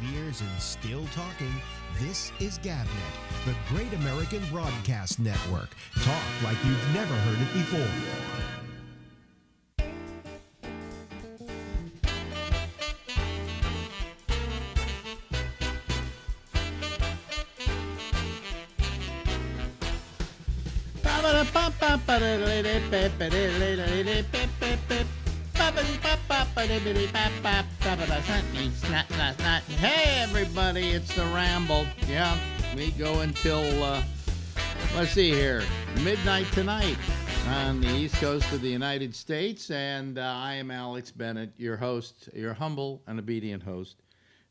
years and still talking. This is GabNet, the Great American Broadcast Network. Talk like you've never heard it before. Hey everybody, it's the Ramble. Yeah, we go until, let's see here, midnight tonight on the East Coast of the United States. And I am Alex Bennett, your host, your humble and obedient host.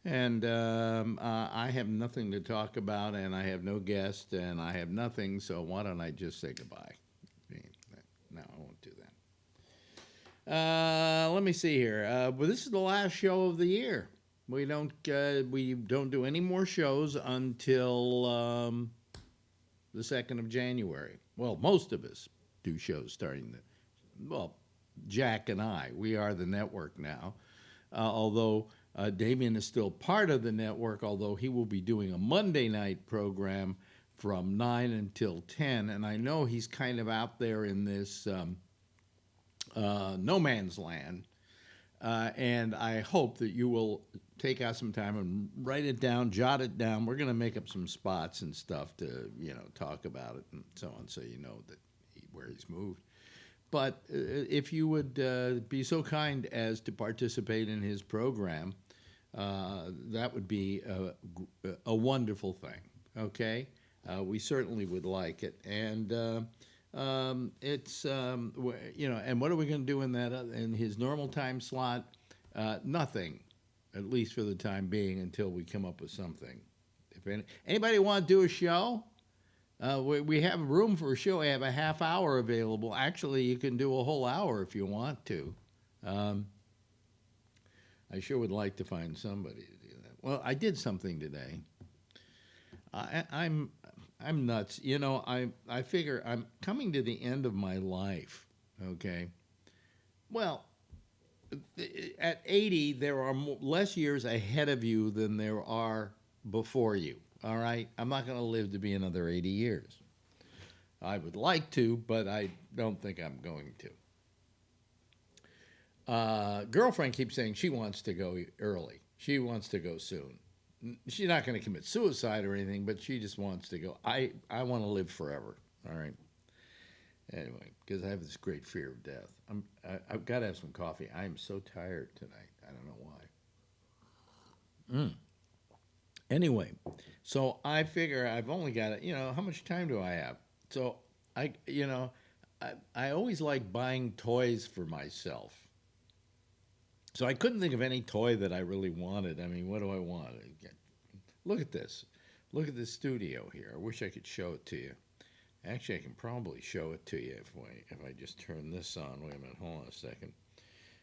And I have nothing to talk about, and I have no guest, and I have nothing, so why don't I just say goodbye? No, I won't do that. Let me see here. Well, this is the last show of the year. We don't do any more shows until the 2nd of January. Well, most of us do shows starting Jack and I. We are the network now, although Damien is still part of the network, although he will be doing a Monday night program from 9 until 10. And I know he's kind of out there in this no man's land. And I hope that you will take out some time and write it down, jot it down. We're going to make up some spots and stuff to, talk about it and so on, so you know where he's moved. But if you would be so kind as to participate in his program, that would be a wonderful thing, okay? We certainly would like it. And it's, and what are we going to do in his normal time slot? Nothing, at least for the time being, until we come up with something. If anybody want to do a show? We have room for a show. We have a half hour available. Actually, you can do a whole hour if you want to. I sure would like to find somebody to do that. Well, I did something today. I'm nuts. I figure I'm coming to the end of my life, okay? Well, at 80, there are less years ahead of you than there are before you. All right, I'm not going to live to be another 80 years. I would like to, but I don't think I'm going to. Girlfriend keeps saying she wants to go early. She wants to go soon. She's not going to commit suicide or anything, but she just wants to go. I want to live forever. All right. Anyway, because I have this great fear of death. I've got to have some coffee. I am so tired tonight. I don't know why. Anyway, so I figure I've only got how much time do I have? So I always like buying toys for myself. So I couldn't think of any toy that I really wanted. I mean, what do I want? Look at this. Look at this studio here. I wish I could show it to you. Actually, I can probably show it to you if I just turn this on. Wait a minute. Hold on a second.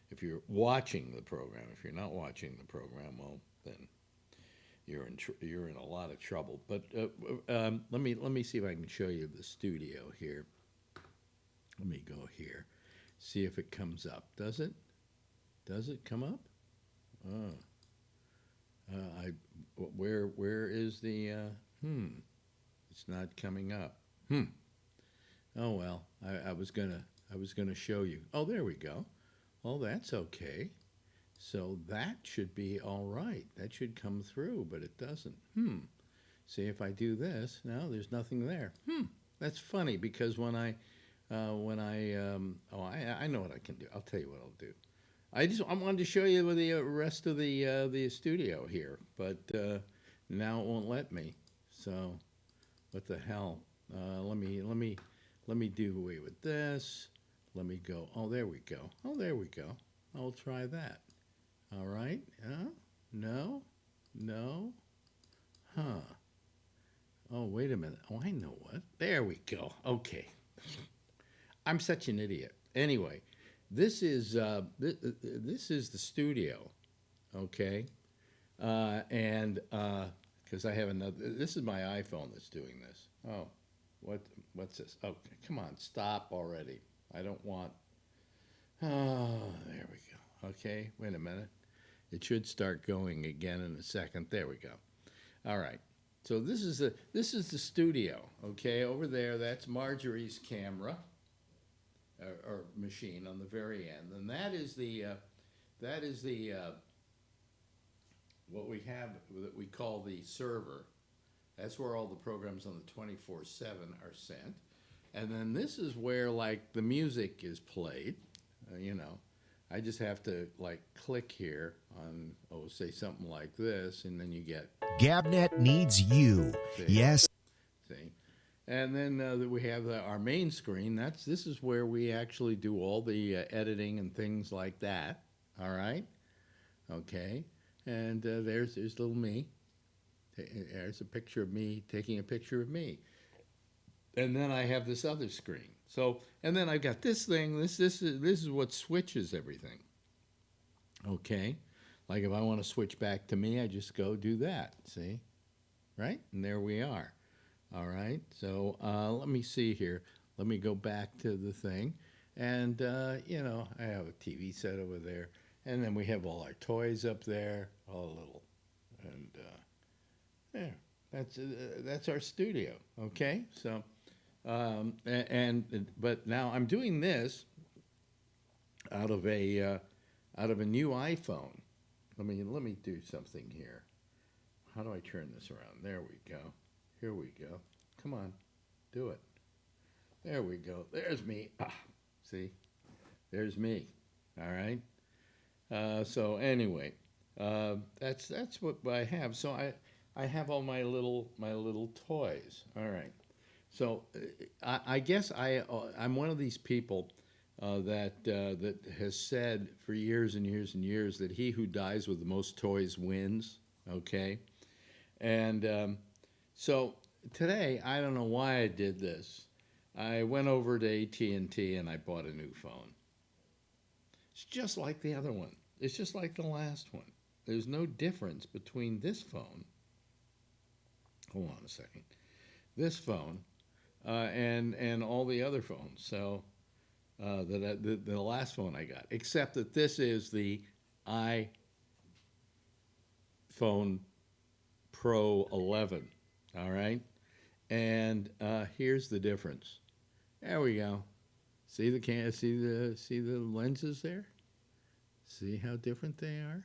If you're watching the program, if you're not watching the program, well, then you're in a lot of trouble. But let me see if I can show you the studio here. Let me go here, see if it comes up. Does it? Does it come up? Where is the? It's not coming up. Oh well, I was gonna show you. Oh, there we go. Oh, that's okay. So that should be all right. That should come through, but it doesn't. See if I do this. No, there's nothing there. That's funny because when I know what I can do. I'll tell you what I'll do. I wanted to show you the rest of the studio here, but now it won't let me. So what the hell? Let me do away with this. Let me go. Oh, there we go. Oh, there we go. I'll try that. All right. No. Oh, wait a minute. Oh, I know what. There we go. Okay. I'm such an idiot. Anyway, this is the studio, okay? And because I have another. This is my iPhone that's doing this. Oh, what's this? Oh, come on, stop already. I don't want. Oh, there we go. Okay, wait a minute. It should start going again in a second. There we go. All right. So this is the studio. Okay, over there, that's Marjorie's camera or machine on the very end, and that is the what we have that we call the server. That's where all the programs on the 24/7 are sent. And then this is where like the music is played. I just have to like click here on, say something like this, and then you get Gabnet needs you. See? Yes. See. And then we have our main screen. This is where we actually do all the editing and things like that. All right. Okay. And there's little me. There's a picture of me taking a picture of me. And then I have this other screen. So, and then I've got this thing. This is what switches everything. Okay. Like if I want to switch back to me, I just go do that. See? Right? And there we are. All right. So let me see here. Let me go back to the thing. And, I have a TV set over there. And then we have all our toys up there, all little. And that's our studio. Okay. So, but now I'm doing this out of a new iPhone. Let me do something here. How do I turn this around? There we go. Here we go. Come on, do it. There we go. There's me. See, there's me. All right. So anyway, that's what I have. So I have all my little toys. All right. So I guess I'm one of these people that has said for years and years and years that he who dies with the most toys wins. Okay. And so today, I don't know why I did this. I went over to AT&T and I bought a new phone. It's just like the other one. It's just like the last one. There's no difference between this phone. Hold on a second. This phone and all the other phones. So the last phone I got, except that this is the iPhone Pro 11. All right, and here's the difference. There we go. See the lenses there? See how different they are?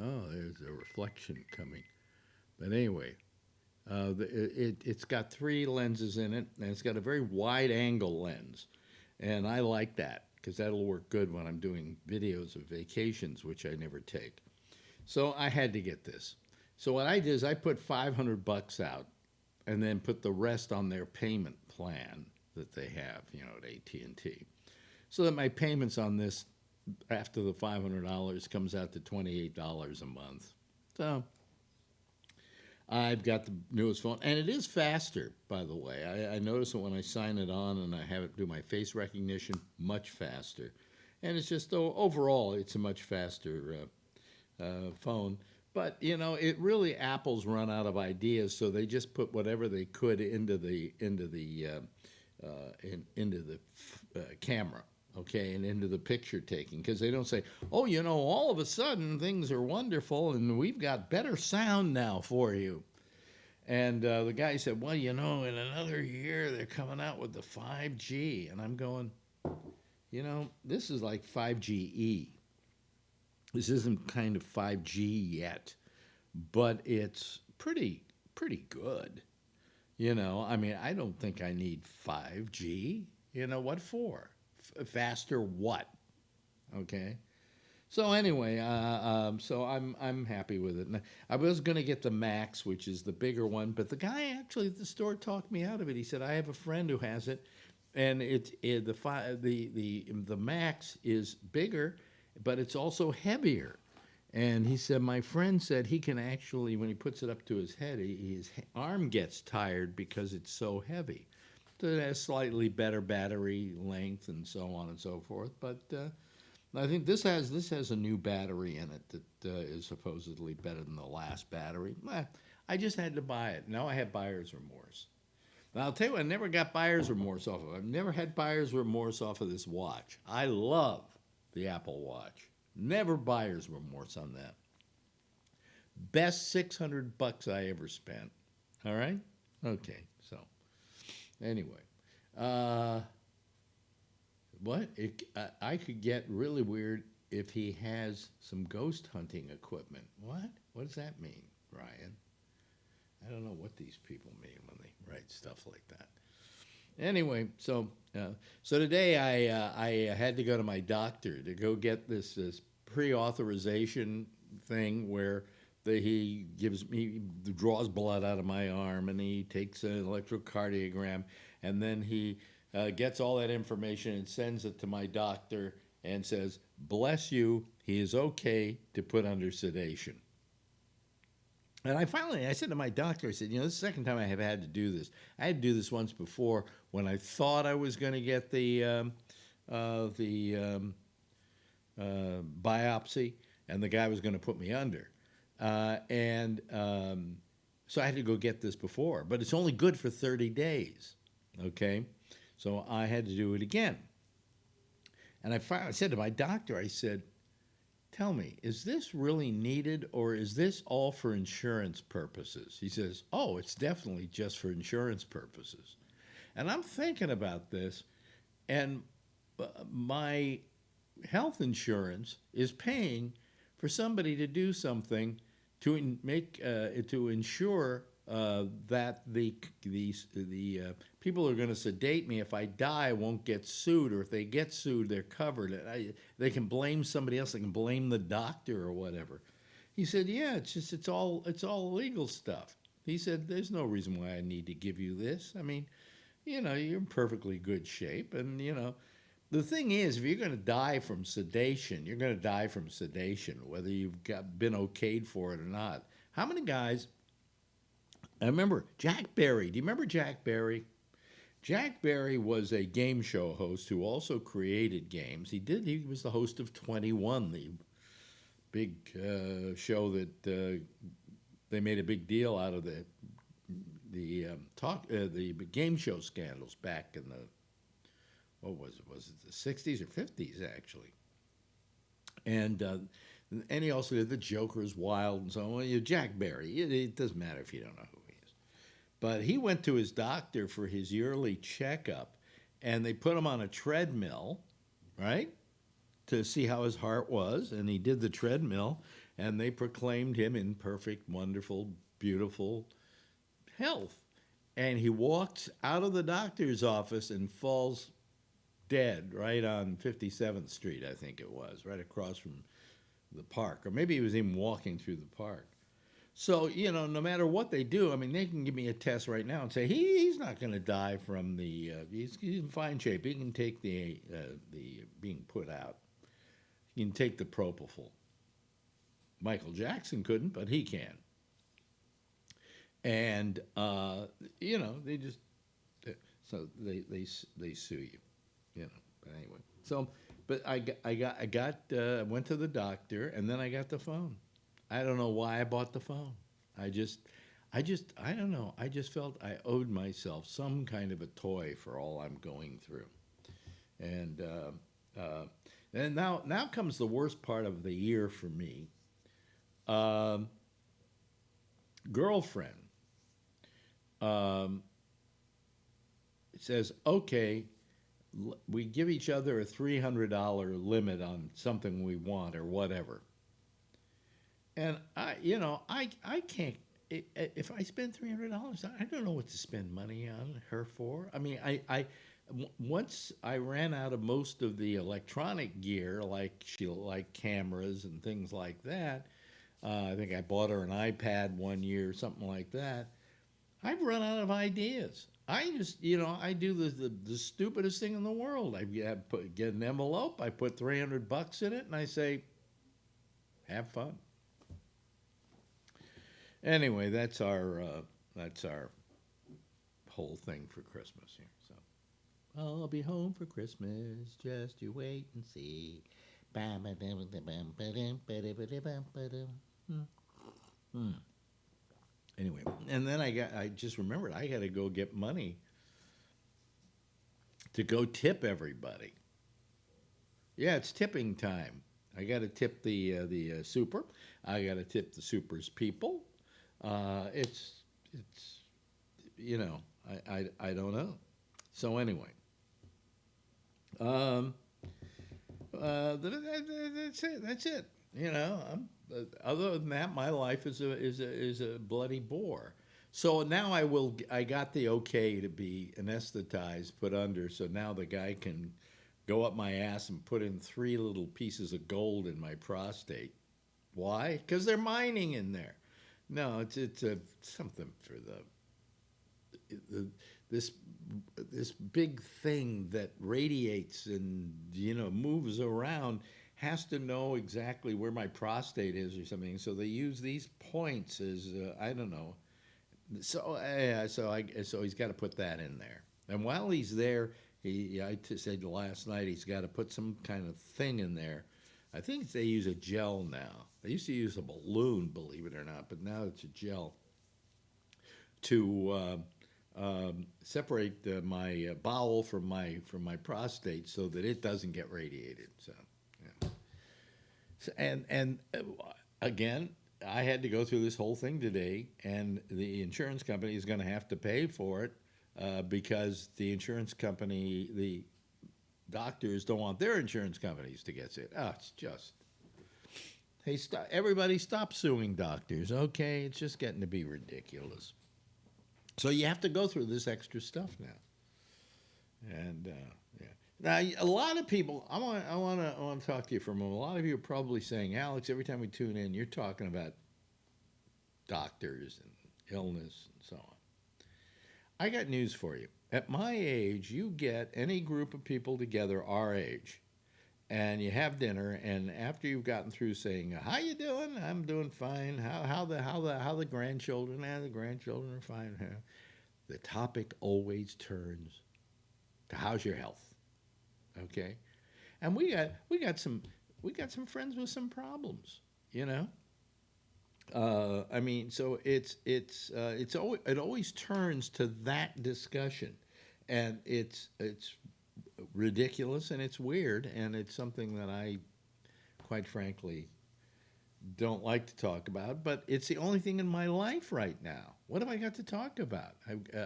Oh, there's a reflection coming. But anyway, it's got 3 lenses in it, and it's got a very wide angle lens. And I like that because that'll work good when I'm doing videos of vacations, which I never take. So I had to get this. So what I did is I put $500 out and then put the rest on their payment plan that they have, at AT&T. So that my payments on this after the $500 comes out to $28 a month. So I've got the newest phone, and it is faster, by the way. I notice it when I sign it on and I have it do my face recognition, much faster. And it's just, overall, it's a much faster phone. But, it really, Apple's run out of ideas, so they just put whatever they could into the camera. Okay, and into the picture taking, because they don't say, all of a sudden things are wonderful and we've got better sound now for you. And the guy said, well, in another year they're coming out with the 5G. And I'm going, this is like 5GE. This isn't kind of 5G yet, but it's pretty good. I don't think I need 5G. What for? Faster what? Okay. So anyway, so I'm happy with it. And I was going to get the Max, which is the bigger one, but the guy actually at the store talked me out of it. He said I have a friend who has it, and the Max is bigger, but it's also heavier. And he said my friend said he can actually, when he puts it up to his head, his arm gets tired because it's so heavy. So it has slightly better battery length and so on and so forth. But I think this has a new battery in it that is supposedly better than the last battery. I just had to buy it. Now I have buyer's remorse. Now I'll tell you what, I never got buyer's remorse off of it. I've never had buyer's remorse off of this watch. I love the Apple Watch. Never buyer's remorse on that. Best $600 I ever spent. All right? Okay, so anyway. Uh, what? I could get really weird if he has some ghost hunting equipment. What? What does that mean, Ryan? I don't know what these people mean when they write stuff like that. Anyway, so today I had to go to my doctor to go get this pre-authorization thing where he draws blood out of my arm and he takes an electrocardiogram and then he gets all that information and sends it to my doctor and says, "Bless you, he is okay to put under sedation." And I said to my doctor, I said, this is the second time I have had to do this. I had to do this once before when I thought I was going to get the biopsy, and the guy was going to put me under. So I had to go get this before. But it's only good for 30 days, okay? So I had to do it again. And I said to my doctor, I said, "Tell me, is this really needed or is this all for insurance purposes?" He says, "Oh, it's definitely just for insurance purposes." And I'm thinking about this, and my health insurance is paying for somebody to do something to ensure that the people who are going to sedate me, if I die, won't get sued, or if they get sued, they're covered. They can blame somebody else. They can blame the doctor or whatever. He said, "Yeah, it's all legal stuff." He said, "There's no reason why I need to give you this. I mean, you're in perfectly good shape, and the thing is, if you're going to die from sedation, you're going to die from sedation, whether you've been okayed for it or not." How many guys? I remember Jack Barry. Do you remember Jack Barry? Jack Barry was a game show host who also created games. He was the host of 21, the big show that they made a big deal out of the game show scandals back in the, what was it? Was it the 60s or 50s actually? And he also did The Joker's Wild and so on. Jack Barry. It doesn't matter if you don't know who he is. But he went to his doctor for his yearly checkup, and they put him on a treadmill, right, to see how his heart was. And he did the treadmill, and they proclaimed him in perfect, wonderful, beautiful health. And he walks out of the doctor's office and falls dead right on 57th Street, I think it was, right across from the park. Or maybe he was even walking through the park. So, no matter what they do, I mean, they can give me a test right now and say, he's not going to die from he's in fine shape. He can take the being put out. He can take the propofol. Michael Jackson couldn't, but he can. And, they just, so they sue you, but anyway. So, but I went to the doctor, and then I got the phone. I don't know why I bought the phone. I don't know. I just felt I owed myself some kind of a toy for all I'm going through. And now comes the worst part of the year for me. Girlfriend says, "Okay, we give each other a $300 limit on something we want or whatever." And I can't. If I spend $300, I don't know what to spend money on her for. I mean, once I ran out of most of the electronic gear, like cameras and things like that. I think I bought her an iPad one year, something like that. I've run out of ideas. I just, I do the stupidest thing in the world. I get an envelope, I put $300 in it, and I say, "Have fun." Anyway, that's our whole thing for Christmas here. So, I'll be home for Christmas. Just you wait and see. Anyway, and then I just remembered I got to go get money to go tip everybody. Yeah, it's tipping time. I got to tip the super. I got to tip the super's people. It's you know I don't know. So anyway, um, that's it. That's it. Other than that, my life is a bloody bore. So now I got the okay to be anesthetized, put under. So now the guy can go up my ass and put in 3 little pieces of gold in my prostate. Why? Because they're mining in there. No, it's a something for the this this big thing that radiates and moves around has to know exactly where my prostate is or something. So they use these points as I don't know. So yeah, so he's got to put that in there. And while he's there, I said last night he's got to put some kind of thing in there. I think they use a gel now. They used to use a balloon, believe it or not, but now it's a gel to separate my bowel from my prostate so that it doesn't get radiated. So, yeah. And again, I had to go through this whole thing today, and the insurance company is going to have to pay for it because the insurance company, the doctors don't want their insurance companies to get sued. Oh, it's just, hey, everybody stop suing doctors, okay? It's just getting to be ridiculous. So you have to go through this extra stuff now. And, yeah. Now, a lot of people, I want to talk to you for a moment. A lot of you are probably saying, Alex, every time we tune in, you're talking about doctors and illness and so on. I got news for you. At my age, you get any group of people together our age, and you have dinner, and after you've gotten through saying, "How you doing?" "I'm doing fine." How the grandchildren?" "The grandchildren are fine." The topic always turns to how's your health, okay? And we got some friends with some problems, I mean, so it always turns to that discussion, and it's ridiculous and it's weird and it's something that I, quite frankly, don't like to talk about. But it's the only thing in my life right now. What have I got to talk about?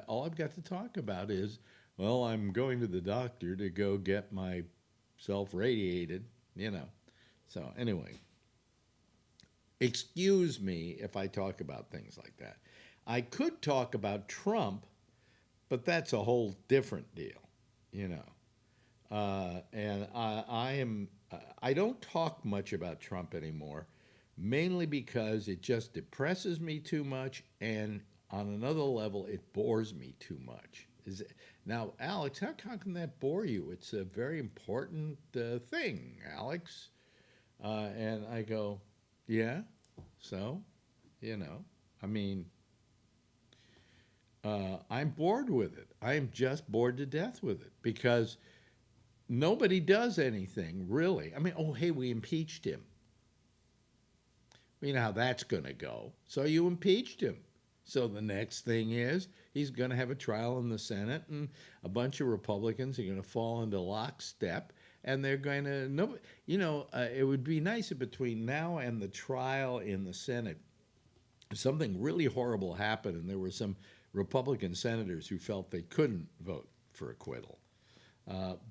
All I've got to talk about is, well, I'm going to the doctor to go get myself radiated. So anyway. Excuse me if I talk about things like that. I could talk about Trump, but that's a whole different deal, And I don't talk much about Trump anymore, mainly because it just depresses me too much, and on another level, it bores me too much. Now, Alex, how can that bore you? It's a very important thing, Alex. And I go, yeah, so, I mean, I'm bored with it. I'm just bored to death with it because nobody does anything, really. I mean, oh, hey, we impeached him. You know how that's going to go. So you impeached him. So the next thing is he's going to have a trial in the Senate, and a bunch of Republicans are going to fall into lockstep. And they're going to, it would be nice if between now and the trial in the Senate, something really horrible happened, and there were some Republican senators who felt they couldn't vote for acquittal.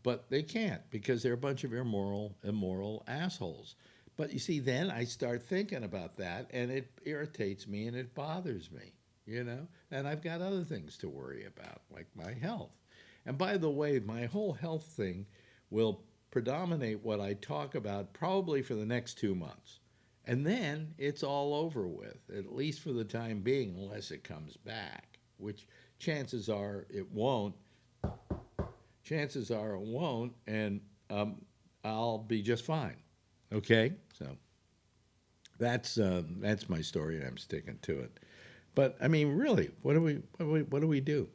But they can't because they're a bunch of immoral assholes. But you see, then I start thinking about that, and it irritates me and it bothers me, And I've got other things to worry about, like my health. And by the way, my whole health thing will predominate what I talk about probably for the next 2 months. And then it's all over with, at least for the time being, unless it comes back, which chances are it won't. Chances are it won't, and I'll be just fine. Okay? So that's my story, and I'm sticking to it. But I mean, really, what do we do?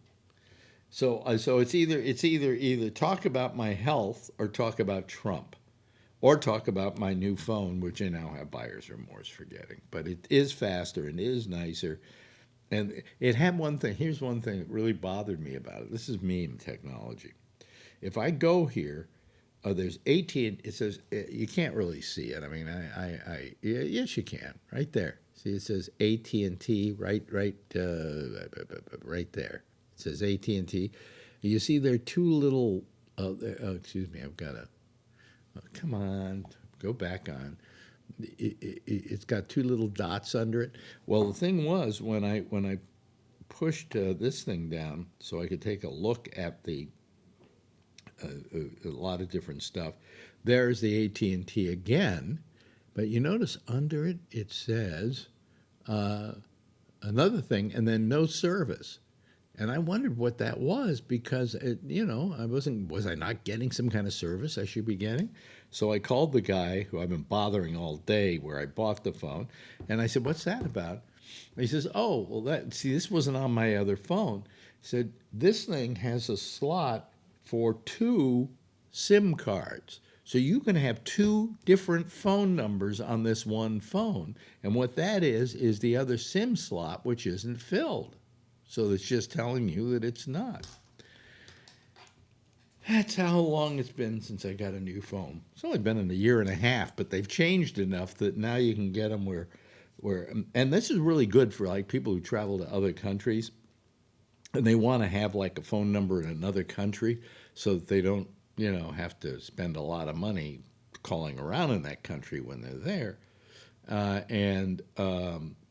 So it's either talk about my health or talk about Trump, or talk about my new phone, which I now have buyer's remorse for getting. But it is faster and it is nicer, and it had one thing. Here's one thing that really bothered me about it. This is meme technology. If I go here there's AT. It says you can't really see it. I mean, yes, you can. Right there. See, it says AT&T. Right there. It says AT&T. You see, there are two little. Excuse me. I've got a. Come on, go back on. It's got two little dots under it. Well, the thing was when I pushed this thing down so I could take a look at the a lot of different stuff. There's the AT&T again, but you notice under it it says another thing, and then no service. And I wondered what that was because was I not getting some kind of service I should be getting? So I called the guy who I've been bothering all day where I bought the phone, and I said, "What's that about?" And he says, "Oh, well, this wasn't on my other phone." He said, "This thing has a slot for 2 SIM cards. So you can have 2 different phone numbers on this one phone. And what that is the other SIM slot, which isn't filled. So it's just telling you that it's not." That's how long it's been since I got a new phone. It's only been in a year and a half, but they've changed enough that now you can get them and this is really good for like people who travel to other countries and they want to have like a phone number in another country so that they don't, have to spend a lot of money calling around in that country when they're there.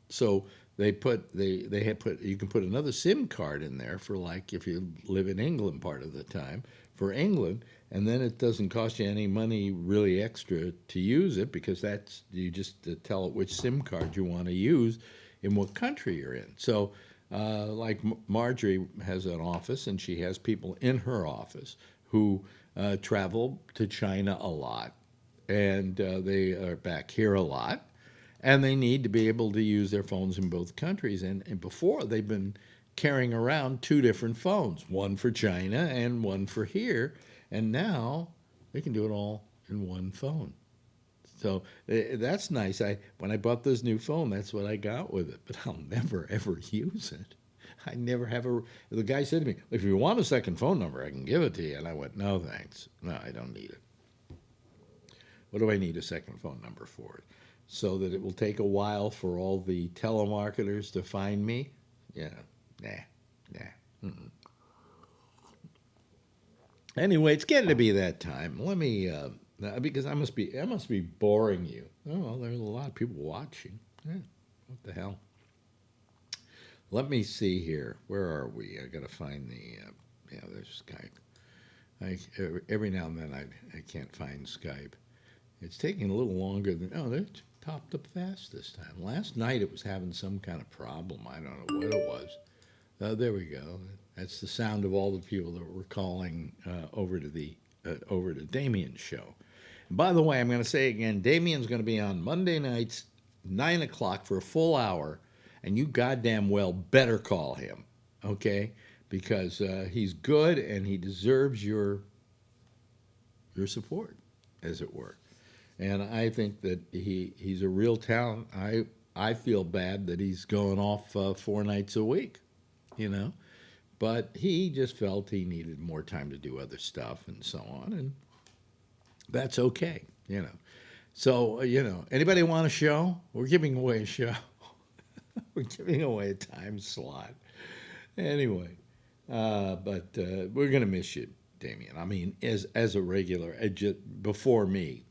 So you can put another SIM card in there for like if you live in England part of the time for England, and then it doesn't cost you any money really extra to use it because you just tell it which SIM card you want to use in what country you're in. So like Marjorie has an office, and she has people in her office who travel to China a lot, and they are back here a lot, and they need to be able to use their phones in both countries. And before, they've been carrying around 2 different phones, one for China and one for here, and now they can do it all in one phone. So that's nice. When I bought this new phone, that's what I got with it, but I'll never, ever use it. I never have the guy said to me, "If you want a second phone number, I can give it to you." And I went, "No, thanks. No, I don't need it. What do I need a second phone number for? So that it will take a while for all the telemarketers to find me? Yeah, nah. Mm-mm. Anyway, it's getting to be that time. Let me, because I must be boring you. Oh, well, there's a lot of people watching. Yeah, what the hell? Let me see here. Where are we? I got to find there's Skype. Every now and then I can't find Skype. It's taking a little longer than, they topped up fast this time. Last night it was having some kind of problem. I don't know what it was. There we go. That's the sound of all the people that were calling over to Damien's show. And by the way, I'm going to say again, Damien's going to be on Monday nights, 9 o'clock for a full hour, and you goddamn well better call him, okay? Because he's good and he deserves your support, as it were. And I think that he's a real talent. I feel bad that he's going off 4 nights a week, But he just felt he needed more time to do other stuff and so on, and that's okay, So, anybody want a show? We're giving away a show. We're giving away a time slot. Anyway, but we're going to miss you, Damien. I mean, as a regular, before me,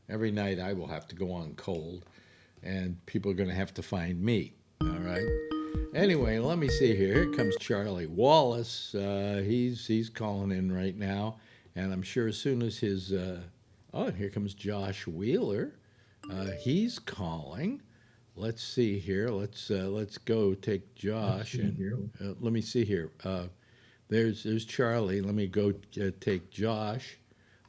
every night I will have to go on cold, and people are going to have to find me, all right? Anyway, let me see here. Here comes Charlie Wallace. He's calling in right now, and I'm sure as soon as his here comes Josh Wheeler. He's calling. Let's see here. Let's go take Josh and let me see here. There's Charlie. Let me go take Josh.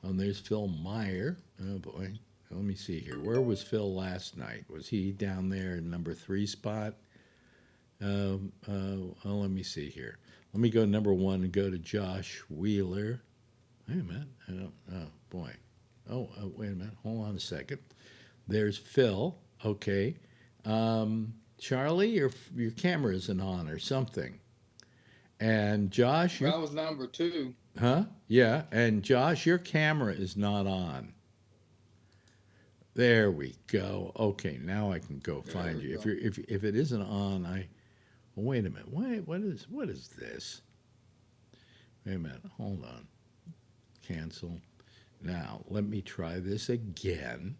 There's Phil Meyer. Oh boy. Let me see here. Where was Phil last night? Was he down there in number 3 spot? Let me see here. Let me go number 1 and go to Josh Wheeler. Wait a minute. Oh boy. Wait a minute. Hold on a second. There's Phil. Okay. Charlie, your camera isn't on or something. And Josh, I was number 2. Huh? Yeah. And Josh, your camera is not on. There we go. Okay, now I can go find you. If it isn't on, well, wait a minute. What is this? Wait a minute. Hold on. Cancel. Now let me try this again.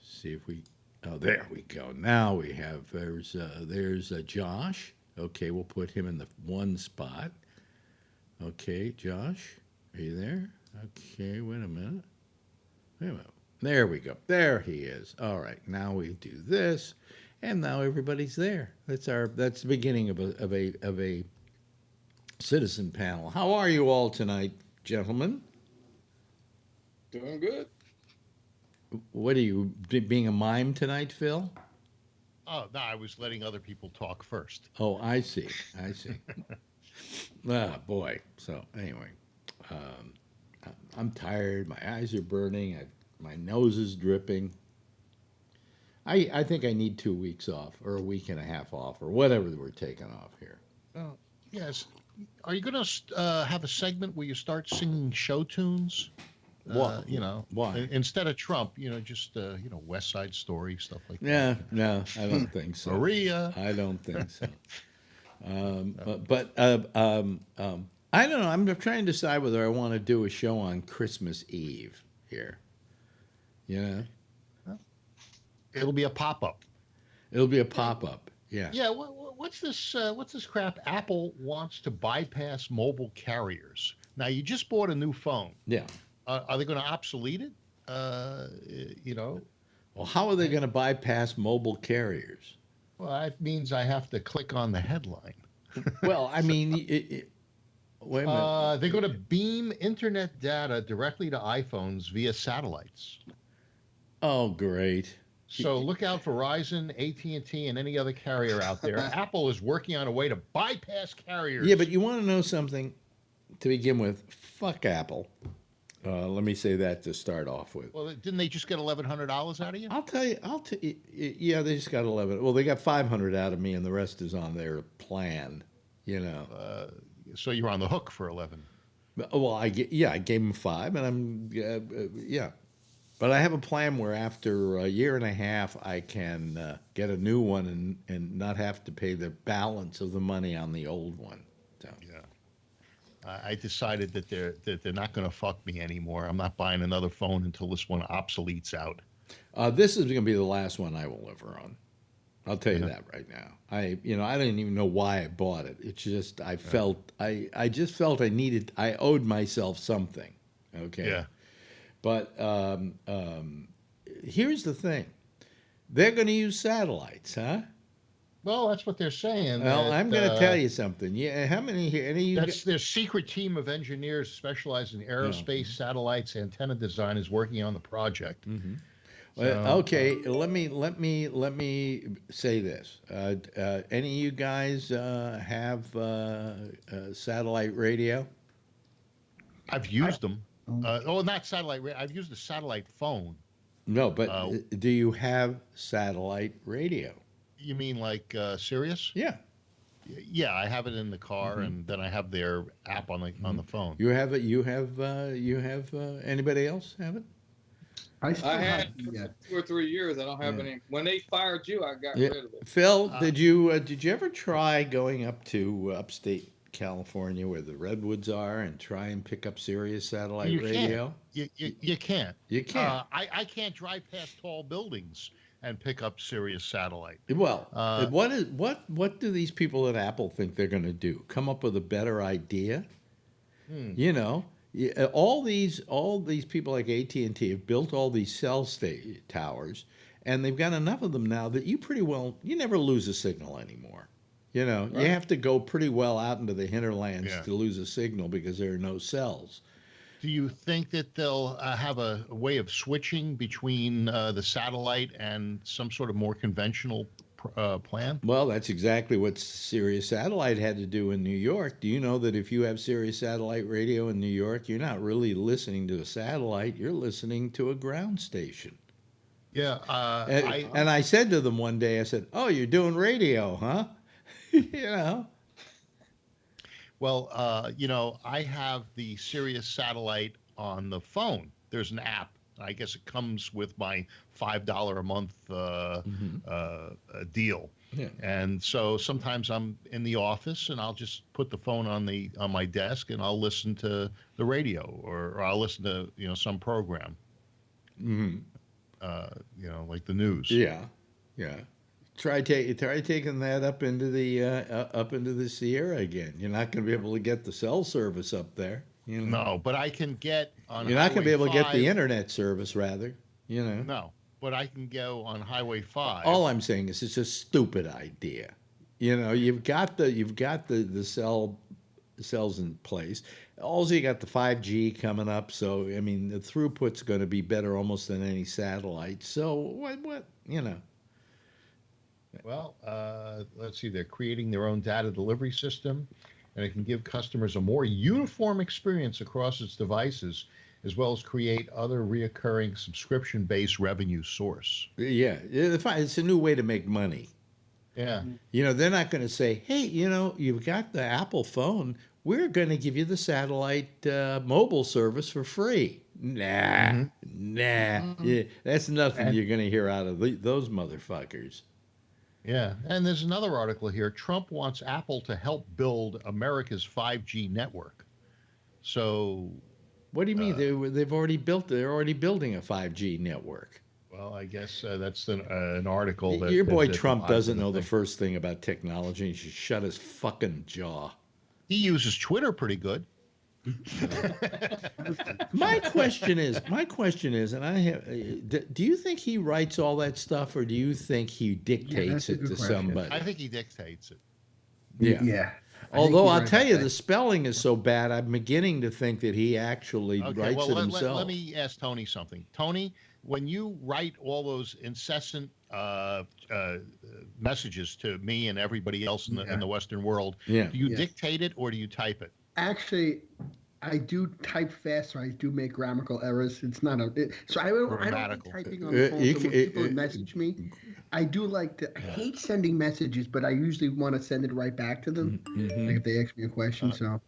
See if we. Oh, there we go. Now we have there's Josh. Okay, we'll put him in the one spot. Okay, Josh, are you there? Okay, wait a minute. Wait a minute. There we go. There he is. All right. Now we do this, and now everybody's there. That's the beginning of a citizen panel. How are you all tonight, gentlemen? Doing good. What are you being a mime tonight, Phil? Oh, no, I was letting other people talk first. Oh, I see. I see. Ah, boy. So anyway, I'm tired. My eyes are burning. My nose is dripping. I think I need 2 weeks off, or a week and a half off, or whatever we're taking off here. Oh, yes. Are you going to have a segment where you start singing show tunes? What? Why? Instead of Trump, just West Side Story, stuff like Yeah, that. no, I don't think so. Maria. I don't think so. But I don't know. I'm trying to decide whether I want to do a show on Christmas Eve here. It'll be a pop-up. It'll be a pop-up. Yeah. Yeah. What's this? What's this crap? Apple wants to bypass mobile carriers. Now, you just bought a new phone. Yeah. Are they going to obsolete it? Well, how are they going to bypass mobile carriers? Well, that means I have to click on the headline. Well, I mean, wait a minute. They're going to beam internet data directly to iPhones via satellites. Oh, great. So look out for Verizon, AT&T, and any other carrier out there. Apple is working on a way to bypass carriers. Yeah, but you want to know something to begin with? Fuck Apple. Let me say that to start off with. Well, didn't they just get $1,100 out of you? I'll tell you. Yeah, they just got 11. Well, they got 500 out of me, and the rest is on their plan. So you're on the hook for 11. Well, I gave them 5, and I'm yeah. But I have a plan where after a year and a half, I can get a new one and not have to pay the balance of the money on the old one. So. Yeah. I decided that they're not going to fuck me anymore. I'm not buying another phone until this one obsoletes out. This is going to be the last one I will ever own. I'll tell you that right now. I didn't even know why I bought it. It's just I just felt I owed myself something. Okay. Yeah. But here's the thing: they're going to use satellites, huh? Well, that's what they're saying. Well, I'm going to tell you something. Yeah, how many here? Any of you? That's their secret team of engineers specialized in aerospace, satellites, antenna design is working on the project. Mm-hmm. So, okay, let me say this. Any of you guys have satellite radio? I've used them. Not satellite radio. I've used a satellite phone. No, but do you have satellite radio? You mean like Sirius? Yeah. Yeah, I have it in the car, and then I have their app on the phone. You have it. You have anybody else have it? I had 2 or 3 years. I don't have any. When they fired you, I got rid of it. Phil, did you ever try going up to upstate California where the redwoods are and try and pick up Sirius satellite radio? You can't. You can't. I can't drive past tall buildings and pick up Sirius satellite. Well, what do these people at Apple think they're going to do? Come up with a better idea? All these people like AT&T have built all these cell towers, and they've got enough of them now that you never lose a signal anymore. You have to go pretty well out into the hinterlands to lose a signal because there are no cells. Do you think that they'll have a way of switching between the satellite and some sort of more conventional plan? Well, that's exactly what Sirius Satellite had to do in New York. Do you know that if you have Sirius Satellite radio in New York, you're not really listening to a satellite, you're listening to a ground station? Yeah. And I said to them one day, I said, "Oh, you're doing radio, huh?" Well, I have the Sirius satellite on the phone. There's an app. I guess it comes with my $5 a month deal. Yeah. And so sometimes I'm in the office and I'll just put the phone on my desk and I'll listen to the radio or I'll listen to some program. Like the news. Yeah. Try taking that up into the Sierra again. You're not going to be able to get the cell service up there. No, but I can get on. You're not going to be able to get the 5. internet service, rather. No, but I can go on Highway 5. All I'm saying is it's a stupid idea. You've got the cells in place. Also, you got the 5G coming up. So I mean, the throughput's going to be better almost than any satellite. So what? Well, let's see. They're creating their own data delivery system, and it can give customers a more uniform experience across its devices, as well as create other reoccurring subscription-based revenue source. Yeah, it's a new way to make money. Yeah. They're not going to say, hey, you've got the Apple phone. We're going to give you the satellite mobile service for free. Nah. Yeah, that's nothing you're going to hear out of those motherfuckers. Yeah, and there's another article here. Trump wants Apple to help build America's 5G network. So, what do you mean? They're already building a 5G network. Well, I guess that's an article that your boy Trump doesn't know the first thing about technology. He should shut his fucking jaw. He uses Twitter pretty good. My question is, and I have, do you think he writes all that stuff, or do you think he dictates it to somebody? I think he dictates it. Yeah. Although I'll tell you, the spelling is so bad, I'm beginning to think that he actually writes it himself. Let me ask Tony something. Tony, when you write all those incessant messages to me and everybody else in the Western world, do you dictate it or do you type it? Actually, I do type fast, so I do make grammatical errors. It's not so I don't like typing on the phone. So when people message me, I do like to. I hate sending messages, but I usually want to send it right back to them, like if they ask me a question. So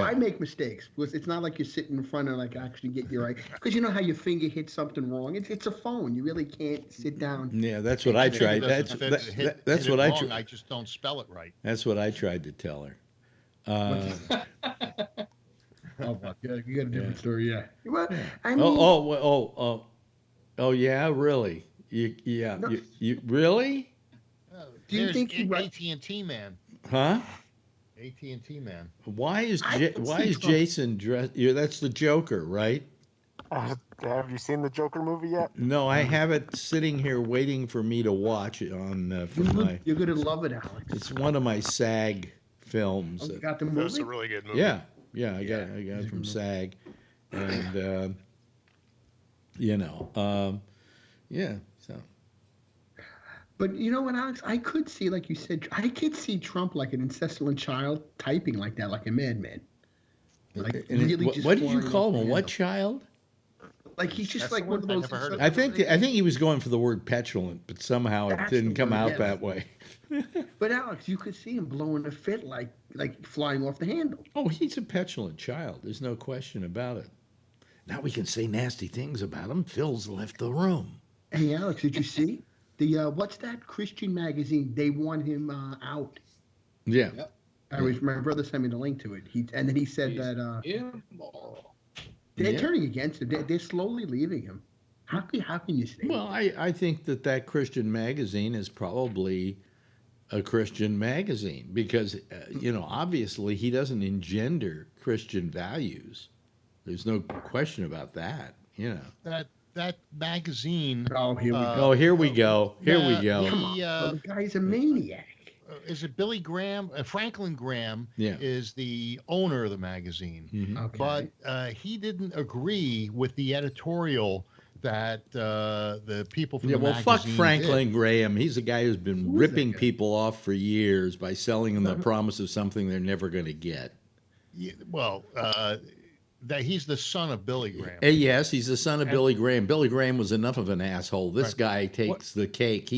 I make mistakes because it's not like you're sitting in front and like actually get your right. Because you know how your finger hits something wrong. It's a phone. You really can't sit down. Yeah, that's what I tried. That's what I tried. I just don't spell it right. That's what I tried to tell her. Oh, you got a different story, yeah. Well, I mean, yeah, really? You really? Do you think he AT&T man? Huh? AT&T man. Why is Jason dressed? That's the Joker, right? Have you seen the Joker movie yet? No, I have it sitting here waiting for me to watch it on. You're gonna love it, Alex. It's one of my SAG films. Oh, you got the movie? That's a really good movie. Yeah, I got it from SAG, and so. But you know what, Alex? I could see, like you said, I could see Trump like an incessant child typing like that, like a madman. Like really what did you call him? What child? Like he's just like one of those. I think he was going for the word petulant, but somehow it didn't come out that way. But Alex, you could see him blowing a fit, like flying off the handle. Oh, he's a petulant child. There's no question about it. Now we can say nasty things about him. Phil's left the room. Hey, Alex, did you see the what's that Christian magazine? They want him out. Yeah. Yep. My brother sent me the link to it. And then he said that immoral. They're turning against him. They're slowly leaving him. How can you say? Well, I think that Christian magazine is probably a Christian magazine because obviously he doesn't engender Christian values. There's no question about that. That magazine. Oh, here we go. Oh, here we go. Here we go. The guy's a maniac. Is it Billy Graham? Franklin Graham is the owner of the magazine. Mm-hmm. Okay. But he didn't agree with the editorial that the people from the magazine fuck Franklin Graham. He's a guy who's been ripping people off for years by selling them the promise of something they're never going to get. Yeah, well, that he's the son of Billy Graham. Yes, he's the son of Billy Graham. Billy Graham was enough of an asshole. This guy takes the cake.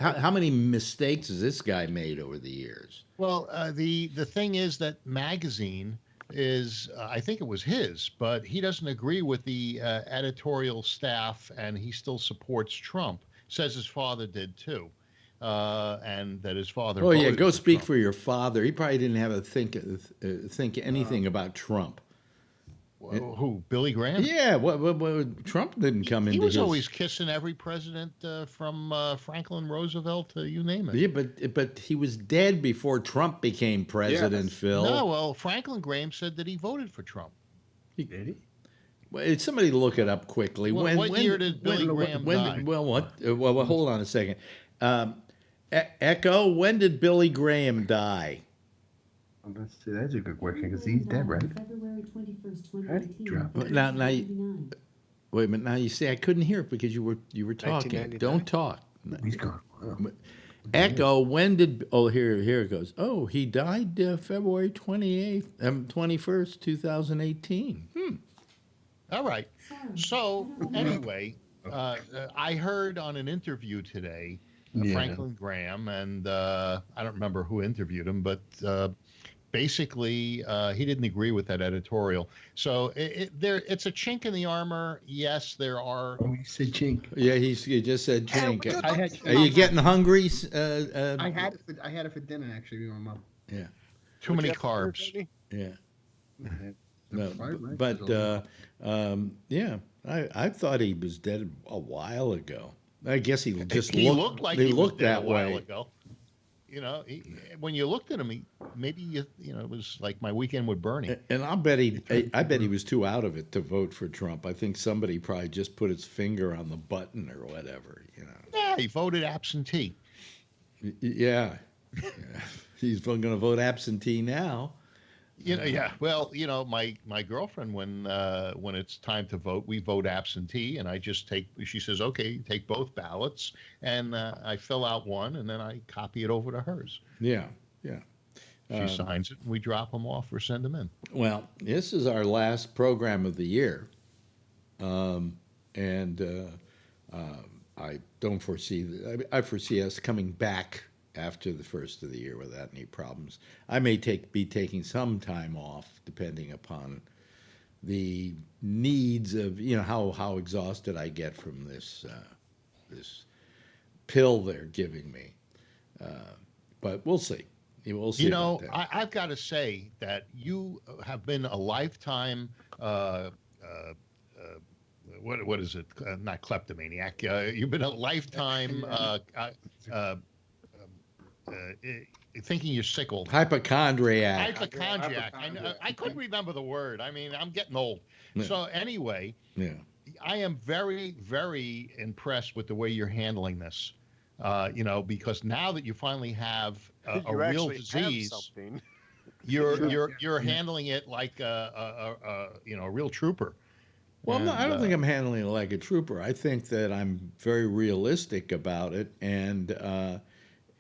How many mistakes has this guy made over the years? Well, the thing is that magazine is, I think it was his, but he doesn't agree with the editorial staff, and he still supports Trump. Says his father did too, and that his father. Oh yeah, go speak Trump. for your father. He probably didn't have a think anything about Trump. Who? Billy Graham? Yeah, Trump didn't come into. He was always kissing every president from Franklin Roosevelt to you name it. Yeah, but he was dead before Trump became president, Phil. No, well, Franklin Graham said that he voted for Trump. Did he? Well, somebody look it up quickly. Well, what year did Billy Graham die? Well, hold on a second. Echo, when did Billy Graham die? Let's see. That's a good question because he's dead, right? February 21st, 2018. Now, wait a minute. Now you say I couldn't hear it because you were talking. Don't talk. He's gone. Wow. Echo, when did? Oh, here it goes. Oh, he died February 21st, 2018. All right. So anyway, I heard on an interview today, Franklin Graham, and I don't remember who interviewed him, but basically he didn't agree with that editorial. So it's a chink in the armor. Yes, there are. Oh, you said chink. Yeah, he just said chink. Are you getting hungry? I had it for dinner actually with my mom. Yeah. Too many carbs. Yeah. No, but yeah, I thought he was dead a while ago. I guess he just looked like he looked that way. A while ago. You know, when you looked at him, it was like my weekend with Bernie. And I bet he was too out of it to vote for Trump. I think somebody probably just put his finger on the button or whatever. Yeah, he voted absentee. Yeah. He's going to vote absentee now. Yeah. Well, my girlfriend, when it's time to vote, we vote absentee, and I just she says, okay, take both ballots, and I fill out one, and then I copy it over to hers. Yeah. She signs it, and we drop them off or send them in. Well, this is our last program of the year, and I don't foresee I foresee us coming back after the first of the year without any problems. I may be taking some time off depending upon the needs of how exhausted I get from this pill they're giving me. But we'll see. We'll see. I've got to say that you have been a lifetime. What is it? Not kleptomaniac. You've been a lifetime. Thinking you're sick all the time. Hypochondriac. I couldn't remember the word. I mean, I'm getting old. Yeah. So anyway, Yeah. I am very, very impressed with the way you're handling this. Because now that you finally have a real disease, you're handling it like a real trooper. Well, I don't think I'm handling it like a trooper. I think that I'm very realistic about it, and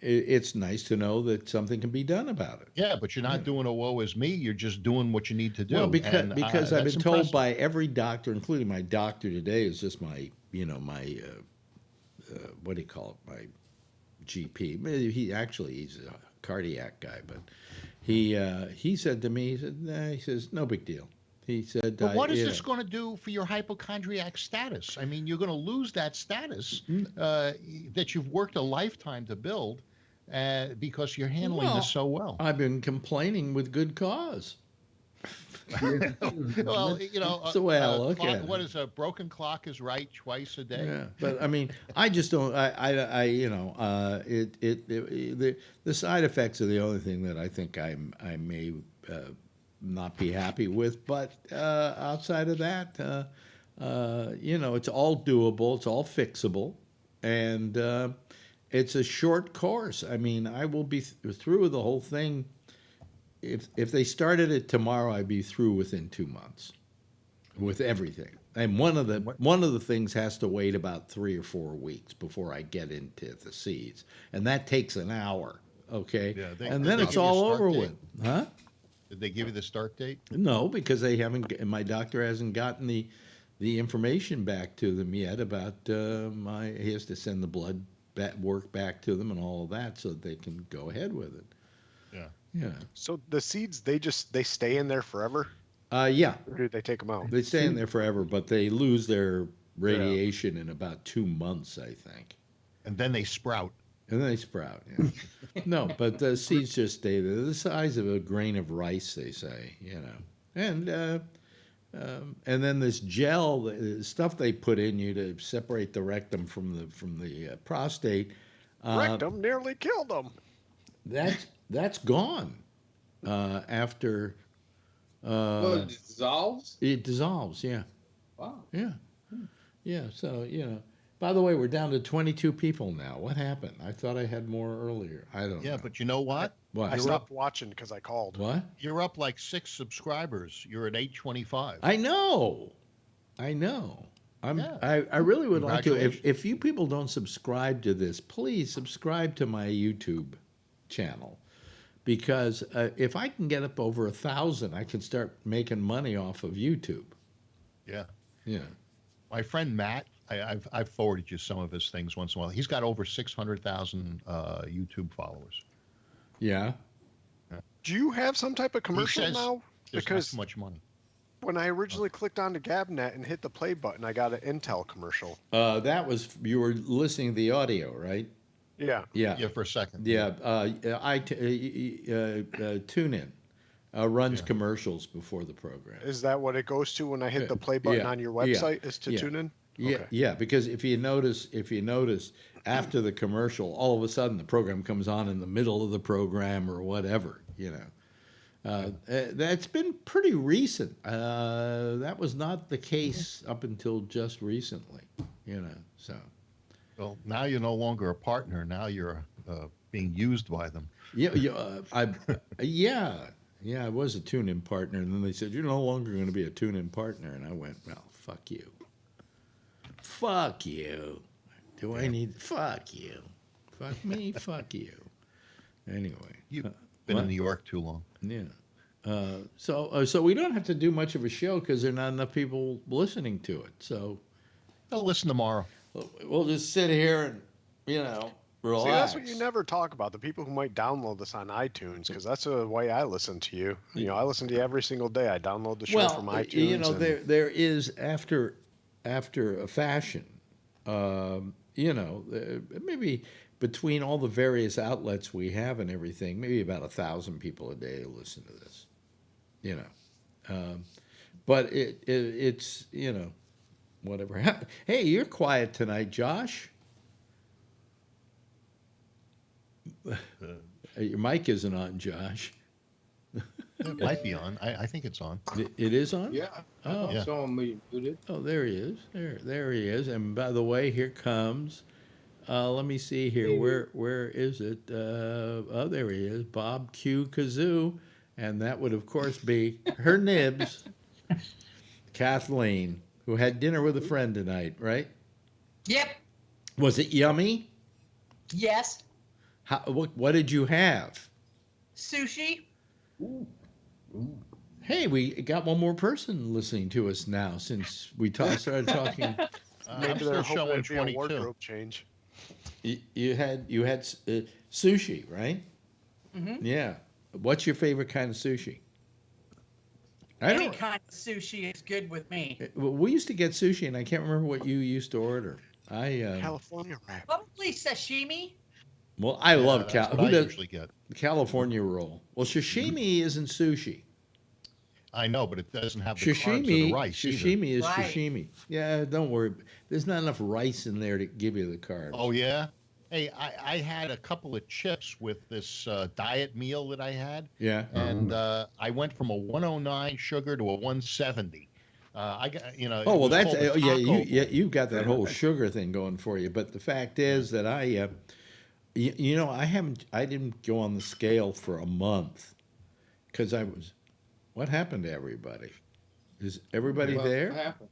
it's nice to know that something can be done about it. Yeah, but you're not doing a woe is me. You're just doing what you need to do. Well, because I've been told impressive. by every doctor, including my doctor today, is just my what do you call it? My GP. He's a cardiac guy, but he said to me, he says, no big deal. He said, but what is this going to do for your hypochondriac status? I mean, you're going to lose that status that you've worked a lifetime to build because you're handling this so well. I've been complaining with good cause. Well, that's the way I look at it. What is a broken clock is right twice a day? Yeah, but I mean, I just don't. The side effects are the only thing that I think I may not be happy with. But outside of that, it's all doable. It's all fixable, and it's a short course. I mean, I will be through with the whole thing. If they started it tomorrow, I'd be through within 2 months with everything. And one of the things has to wait about 3 or 4 weeks before I get into the seeds, and that takes an hour. Okay, Yeah, and then it's all over with, huh? Did they give you the start date? No, because they haven't. My doctor hasn't gotten the information back to them yet about He has to send the blood work back to them and all of that so that they can go ahead with it. Yeah. Yeah. So the seeds, they stay in there forever? Yeah. Or do they take them out? They stay in there forever, but they lose their radiation in about 2 months, I think. And then they sprout. And then they sprout. Yeah. No, but the seeds just stay there. They're the size of a grain of rice, they say. And then this gel, the stuff they put in you to separate the rectum from the prostate. Rectum nearly killed them. That's gone after. Well, it dissolves? It dissolves, yeah. Wow. Yeah. Yeah, so, By the way, we're down to 22 people now. What happened? I thought I had more earlier. I don't know. Yeah, but you know what? What? I stopped watching because I called. What? You're up like 6 subscribers. You're at 825. I know. I really would like to. If you people don't subscribe to this, please subscribe to my YouTube channel. Because if I can get up over 1,000, I can start making money off of YouTube. Yeah. Yeah. My friend Matt, I've forwarded you some of his things once in a while. He's got over 600,000 YouTube followers. Yeah. Do you have some type of commercial now? Because not much money. When I originally clicked on the GabNet and hit the play button, I got an Intel commercial. That was, you were listening to the audio, right? Yeah. Yeah. Yeah, for a second. Yeah. TuneIn runs commercials before the program. Is that what it goes to when I hit the play button on your website? Is to tune in? Yeah, Okay. yeah. Because if you notice, after the commercial, all of a sudden the program comes on in the middle of the program or whatever. That's been pretty recent. That was not the case up until just recently. So. Well, now you're no longer a partner. Now you're being used by them. Yeah, I was a tune-in partner, and then they said, you're no longer going to be a tune-in partner. And I went, well, fuck you. Fuck you. Fuck you. Fuck me, fuck you. Anyway. You've been in New York too long. Yeah. So we don't have to do much of a show because there are not enough people listening to it. So I'll listen tomorrow. We'll just sit here and, relax. See, that's what you never talk about, the people who might download this on iTunes, because that's the way I listen to you. I listen to you every single day. I download the show from iTunes. There is, after a fashion, maybe between all the various outlets we have and everything, maybe about 1,000 people a day listen to this, but it's, whatever. Hey, you're quiet tonight, Josh. Your mic isn't on, Josh. It might be on. I think it's on. It is on? Yeah. I saw him muted. Oh, there he is. There he is. And by the way, here comes. Let me see here. Where is it? Oh, there he is. Bob Q. Kazoo. And that would, of course, be her nibs, Kathleen, who had dinner with a friend tonight, right? Yep. Was it yummy? Yes. What did you have? Sushi. Ooh. Hey, we got one more person listening to us now since we started talking. Maybe they're hoping to be a wardrobe change. You had sushi, right? Mm-hmm. Yeah. What's your favorite kind of sushi? Any kind of sushi is good with me. Well, we used to get sushi, and I can't remember what you used to order. California wrap. Probably sashimi. Well, I love usually get California roll. Well, sashimi isn't sushi. I know, but it doesn't have the carbs of the rice. Sashimi is Right. sashimi. Yeah, don't worry. There's not enough rice in there to give you the carbs. Oh, yeah? Hey, I had a couple of chips with this diet meal that I had. Yeah. And I went from a 109 sugar to a 170. I got, Oh, well, that's you've got that whole sugar thing going for you. But the fact is that I didn't go on the scale for a month because what happened to everybody? Is everybody there? What happened?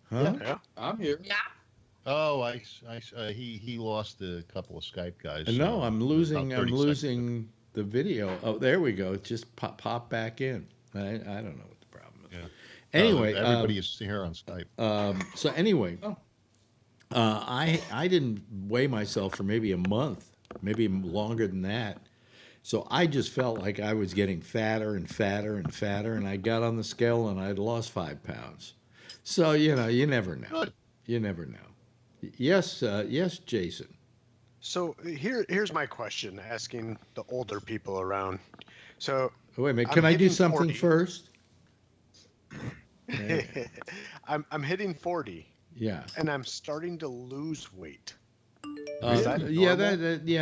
Huh? Yeah. I'm here. Yeah. Oh, he lost a couple of Skype guys. No, I'm losing the video. Oh, there we go. It just pop back in. I don't know what the problem is. Yeah. Anyway, everybody is here on Skype. So anyway, I didn't weigh myself for maybe a month, maybe longer than that. So I just felt like I was getting fatter and fatter and fatter, and I got on the scale and I'd lost 5 pounds. So you never know. Good. You never know. Yes, yes, Jason. So here's my question, asking the older people around. So wait a minute, can I do something 40. first? I'm hitting 40. Yeah. And I'm starting to lose weight. Yeah,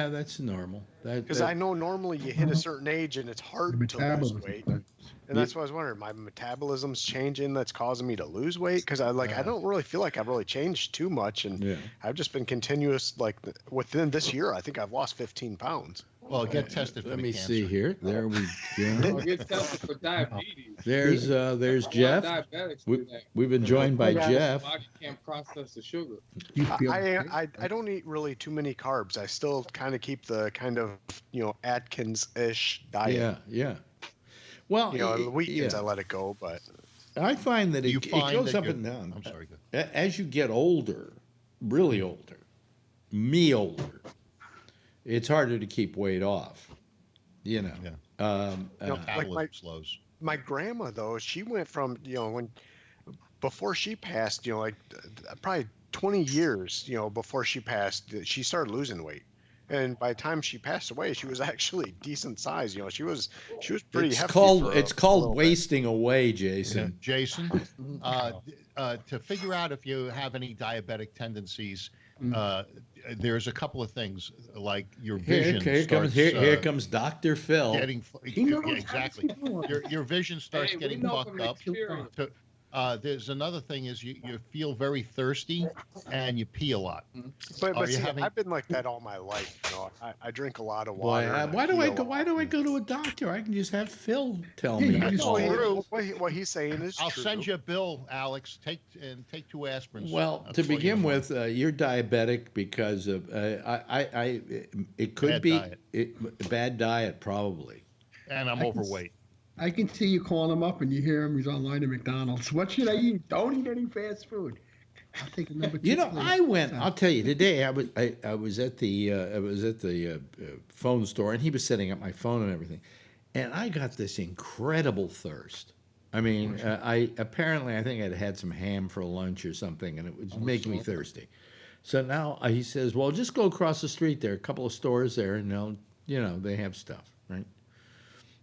that's normal. Because I know normally you hit a certain age and it's hard to lose weight. And that's what I was wondering. My metabolism's changing. That's causing me to lose weight because I don't really feel like I've really changed too much, and I've just been continuous. Like within this year, I think I've lost 15 pounds. Well, get tested. Let me see here. There we go. Get tested for diabetes. There's Jeff. We've been joined by Jeff. The body can't process the sugar. I don't eat really too many carbs. I still kind of keep the kind of Atkins-ish diet. Yeah. Well, the weekends I let it go, but I find that it goes up and down. I'm sorry. As you get older, really older, it's harder to keep weight off. Like slows. My grandma though, she went from before she passed, probably 20 years, before she passed, she started losing weight. And by the time she passed away, she was actually decent size. She was pretty hefty. It's called wasting away, Jason. Yeah. Jason, to figure out if you have any diabetic tendencies, there's a couple of things like your vision. Here comes Dr. Phil. Exactly. Your vision starts getting fucked up. There's another thing is you feel very thirsty and you pee a lot. But see, I've been like that all my life. I drink a lot of water. Why do I go to a doctor? I can just have Phil tell me. What he's saying is I'll true. send you a bill, Alex. Take 2 aspirins. Well, to begin with, you're diabetic because of it could be bad diet probably. And I'm overweight. I can see you calling him up and you hear him. He's online at McDonald's. What should I eat? Don't eat any fast food. I'll take a number 2. I'll tell you today. I was at the phone store and he was setting up my phone and everything, and I got this incredible thirst. I mean, I think I'd had some ham for lunch or something, and it was making me thirsty. So now he says, "Well, just go across the street. There are a couple of stores there, and they have stuff, right?"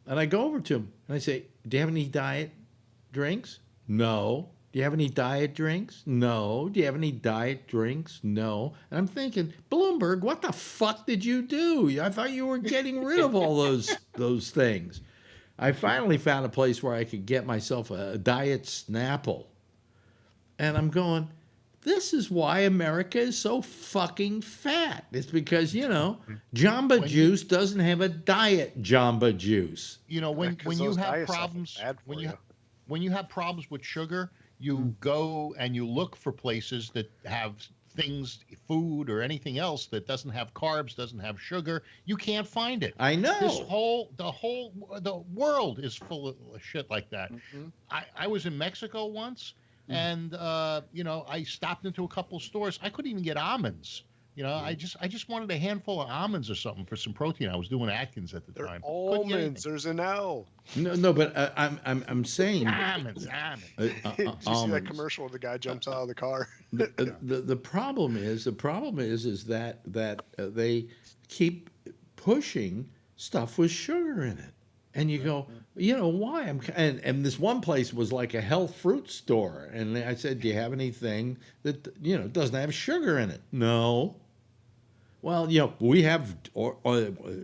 And I go over to him and I say, "Do you have any diet drinks?" "No." "Do you have any diet drinks?" "No." "Do you have any diet drinks?" "No." And I'm thinking, Bloomberg, what the fuck did you do? I thought you were getting rid of all those things. I finally found a place where I could get myself a diet Snapple. And I'm going, this is why America is so fucking fat. It's because, Jamba Juice doesn't have a diet Jamba Juice. When you have problems, when you have problems with sugar, you go and you look for places that have things, food or anything else that doesn't have carbs, doesn't have sugar. You can't find it. I know. The world is full of shit like that. I was in Mexico once. And I stopped into a couple of stores. I couldn't even get almonds. I just wanted a handful of almonds or something for some protein. I was doing Atkins at the time. Almonds. There's an L. No, but I'm saying almonds. Did you see that commercial where the guy jumps out of the car? The problem is that they keep pushing stuff with sugar in it. And you go, why? And this one place was like a health fruit store. And I said, "Do you have anything that, doesn't have sugar in it?" "No." "Well, we have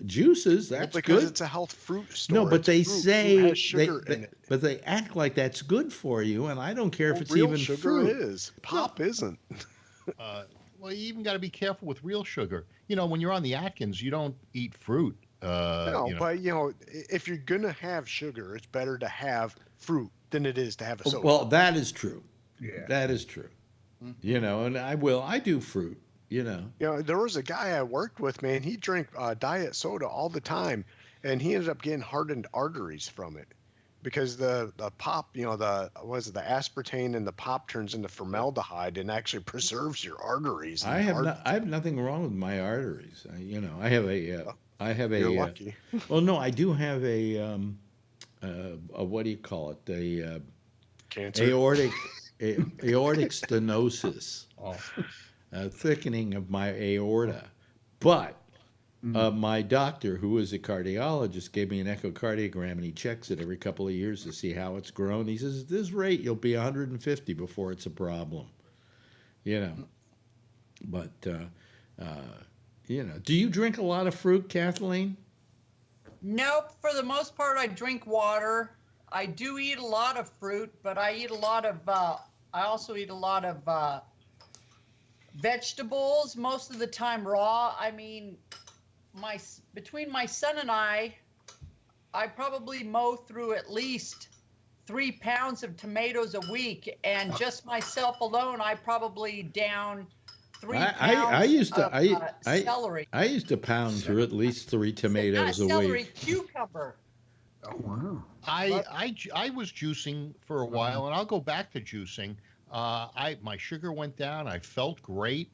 juices. That's because good." It's a health fruit store. No, but they say has sugar in it. But they act like that's good for you, and I don't care if it's real even sugar fruit. Is pop isn't. Well, you even got to be careful with real sugar. When you're on the Atkins, you don't eat fruit. But if you're gonna have sugar, it's better to have fruit than it is to have a soda. Well, that is true. Yeah, that is true. And I do fruit. There was a guy I worked with, man. He drank diet soda all the time, and he ended up getting hardened arteries from it because the pop, the aspartame and the pop turns into formaldehyde and actually preserves your arteries. I have nothing wrong with my arteries. I have a. You're lucky. Well, no, I do have a what do you call it? A cancer. Aortic stenosis, thickening of my aorta. But my doctor, who is a cardiologist, gave me an echocardiogram, and he checks it every couple of years to see how it's grown. He says, at this rate, you'll be 150 before it's a problem. But, do you drink a lot of fruit, Kathleen? Nope. For the most part, I drink water. I do eat a lot of fruit, but I eat a lot of, I also eat a lot of vegetables, most of the time raw. I mean, between my son and I probably mow through at least 3 pounds of tomatoes a week, and just myself alone, I probably down 3 pounds of celery. I used to pound through at least 3 tomatoes a week. Celery, cucumber. Oh, wow. I was juicing for a while, and I'll go back to juicing. My sugar went down. I felt great.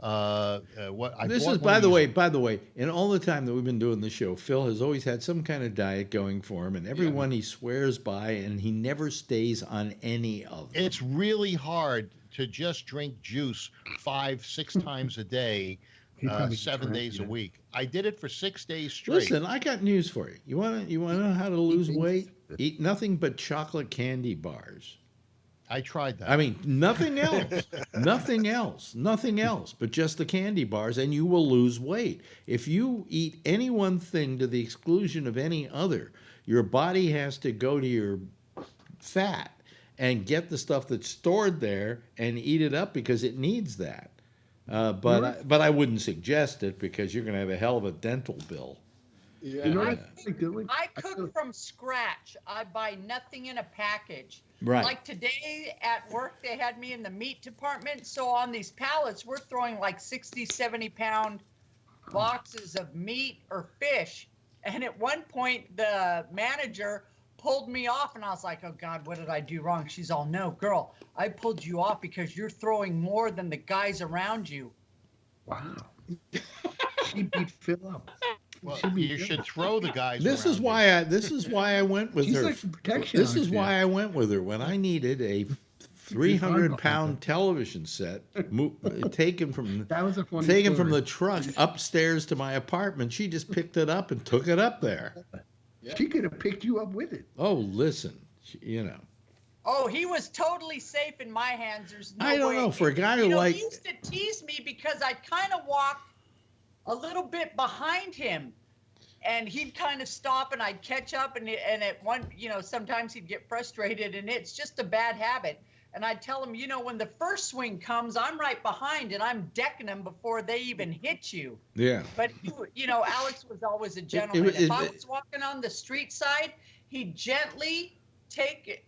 By the way, in all the time that we've been doing the show, Phil has always had some kind of diet going for him, and everyone he swears by, and he never stays on any of them. It's really hard to just drink juice 5-6 times a day, 7 days a week. I did it for 6 days straight. Listen, I got news for you. You want to know how to lose weight? Eat nothing but chocolate candy bars. I tried that. I mean, nothing else, nothing else, but just the candy bars, and you will lose weight. If you eat any one thing to the exclusion of any other, your body has to go to your fat and get the stuff that's stored there and eat it up because it needs that. But I wouldn't suggest it because you're going to have a hell of a dental bill. Yeah. You know what I cook from scratch. I buy nothing in a package. Right. Like today at work, they had me in the meat department. So on these pallets, we're throwing like 60, 70-pound boxes of meat or fish. And at one point, the manager pulled me off, and I was like, oh, God, what did I do wrong? She's all, no, girl, I pulled you off because you're throwing more than the guys around you. Wow. She beat Phil up. Well, you should throw the guys. This is why I went with her. Like protection. This is why I went with her when I needed a 300-pound television set taken from the truck upstairs to my apartment. She just picked it up and took it up there. She could have picked you up with it. Oh, listen, Oh, he was totally safe in my hands. There's no way. I don't know, for a guy who he used to tease me because I kind of walked a little bit behind him, and he'd kind of stop and I'd catch up, and at one, sometimes he'd get frustrated, and it's just a bad habit. And I'd tell him, when the first swing comes, I'm right behind and I'm decking them before they even hit you. Yeah. But Alex was always a gentleman. If I was walking on the street side, he'd gently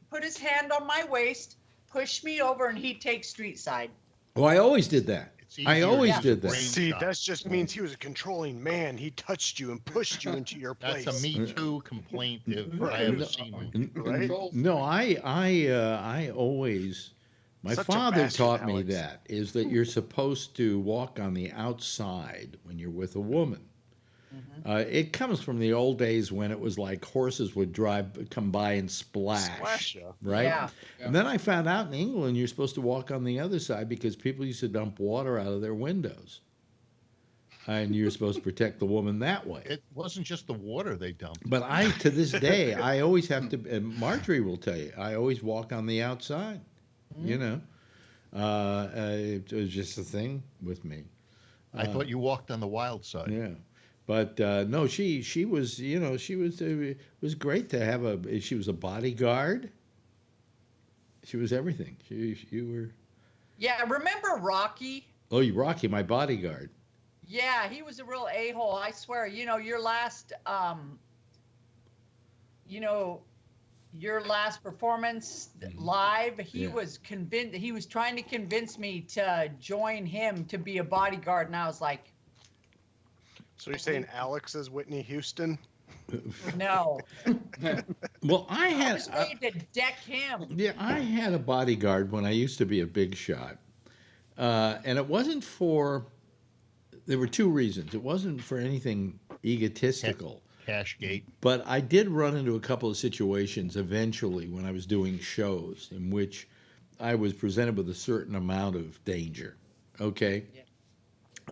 put his hand on my waist, push me over, and he'd take street side. Oh, I always did that. I always did that. See, that just means he was a controlling man. He touched you and pushed you into your place. That's a Me Too complaint if I have seen. Right? No, I always. My father taught me that is that you're supposed to walk on the outside when you're with a woman. It comes from the old days when it was like horses would come by and splash right? Yeah. And then I found out in England you're supposed to walk on the other side because people used to dump water out of their windows. And you're supposed to protect the woman that way. It wasn't just the water they dumped. But to this day, I always have to, and Marjorie will tell you, I always walk on the outside. It was just a thing with me. I thought you walked on the wild side. Yeah. But no, she was, it was great to have she was a bodyguard. She was everything. You were. Yeah, remember Rocky? Oh, Rocky, my bodyguard. Yeah, he was a real a-hole. I swear. Your last, your last performance live, he was convinced. He was trying to convince me to join him to be a bodyguard, and I was like. So you're saying Alex is Whitney Houston? No. Well, I was ready to deck him. Yeah, I had a bodyguard when I used to be a big shot. And it wasn't for, there were two reasons. It wasn't for anything egotistical. Cash gate. But I did run into a couple of situations eventually when I was doing shows in which I was presented with a certain amount of danger. Okay? Yeah.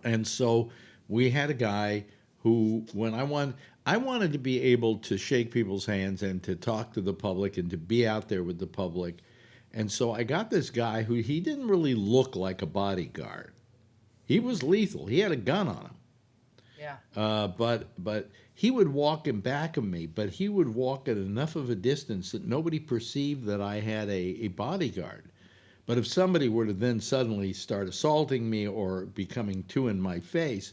And so we had a guy who, when I wanted to be able to shake people's hands and to talk to the public and to be out there with the public. And so I got this guy who, he didn't really look like a bodyguard. He was lethal. He had a gun on him. Yeah. But he would walk in back of me, but he would walk at enough of a distance that nobody perceived that I had a bodyguard. But if somebody were to then suddenly start assaulting me or becoming too in my face,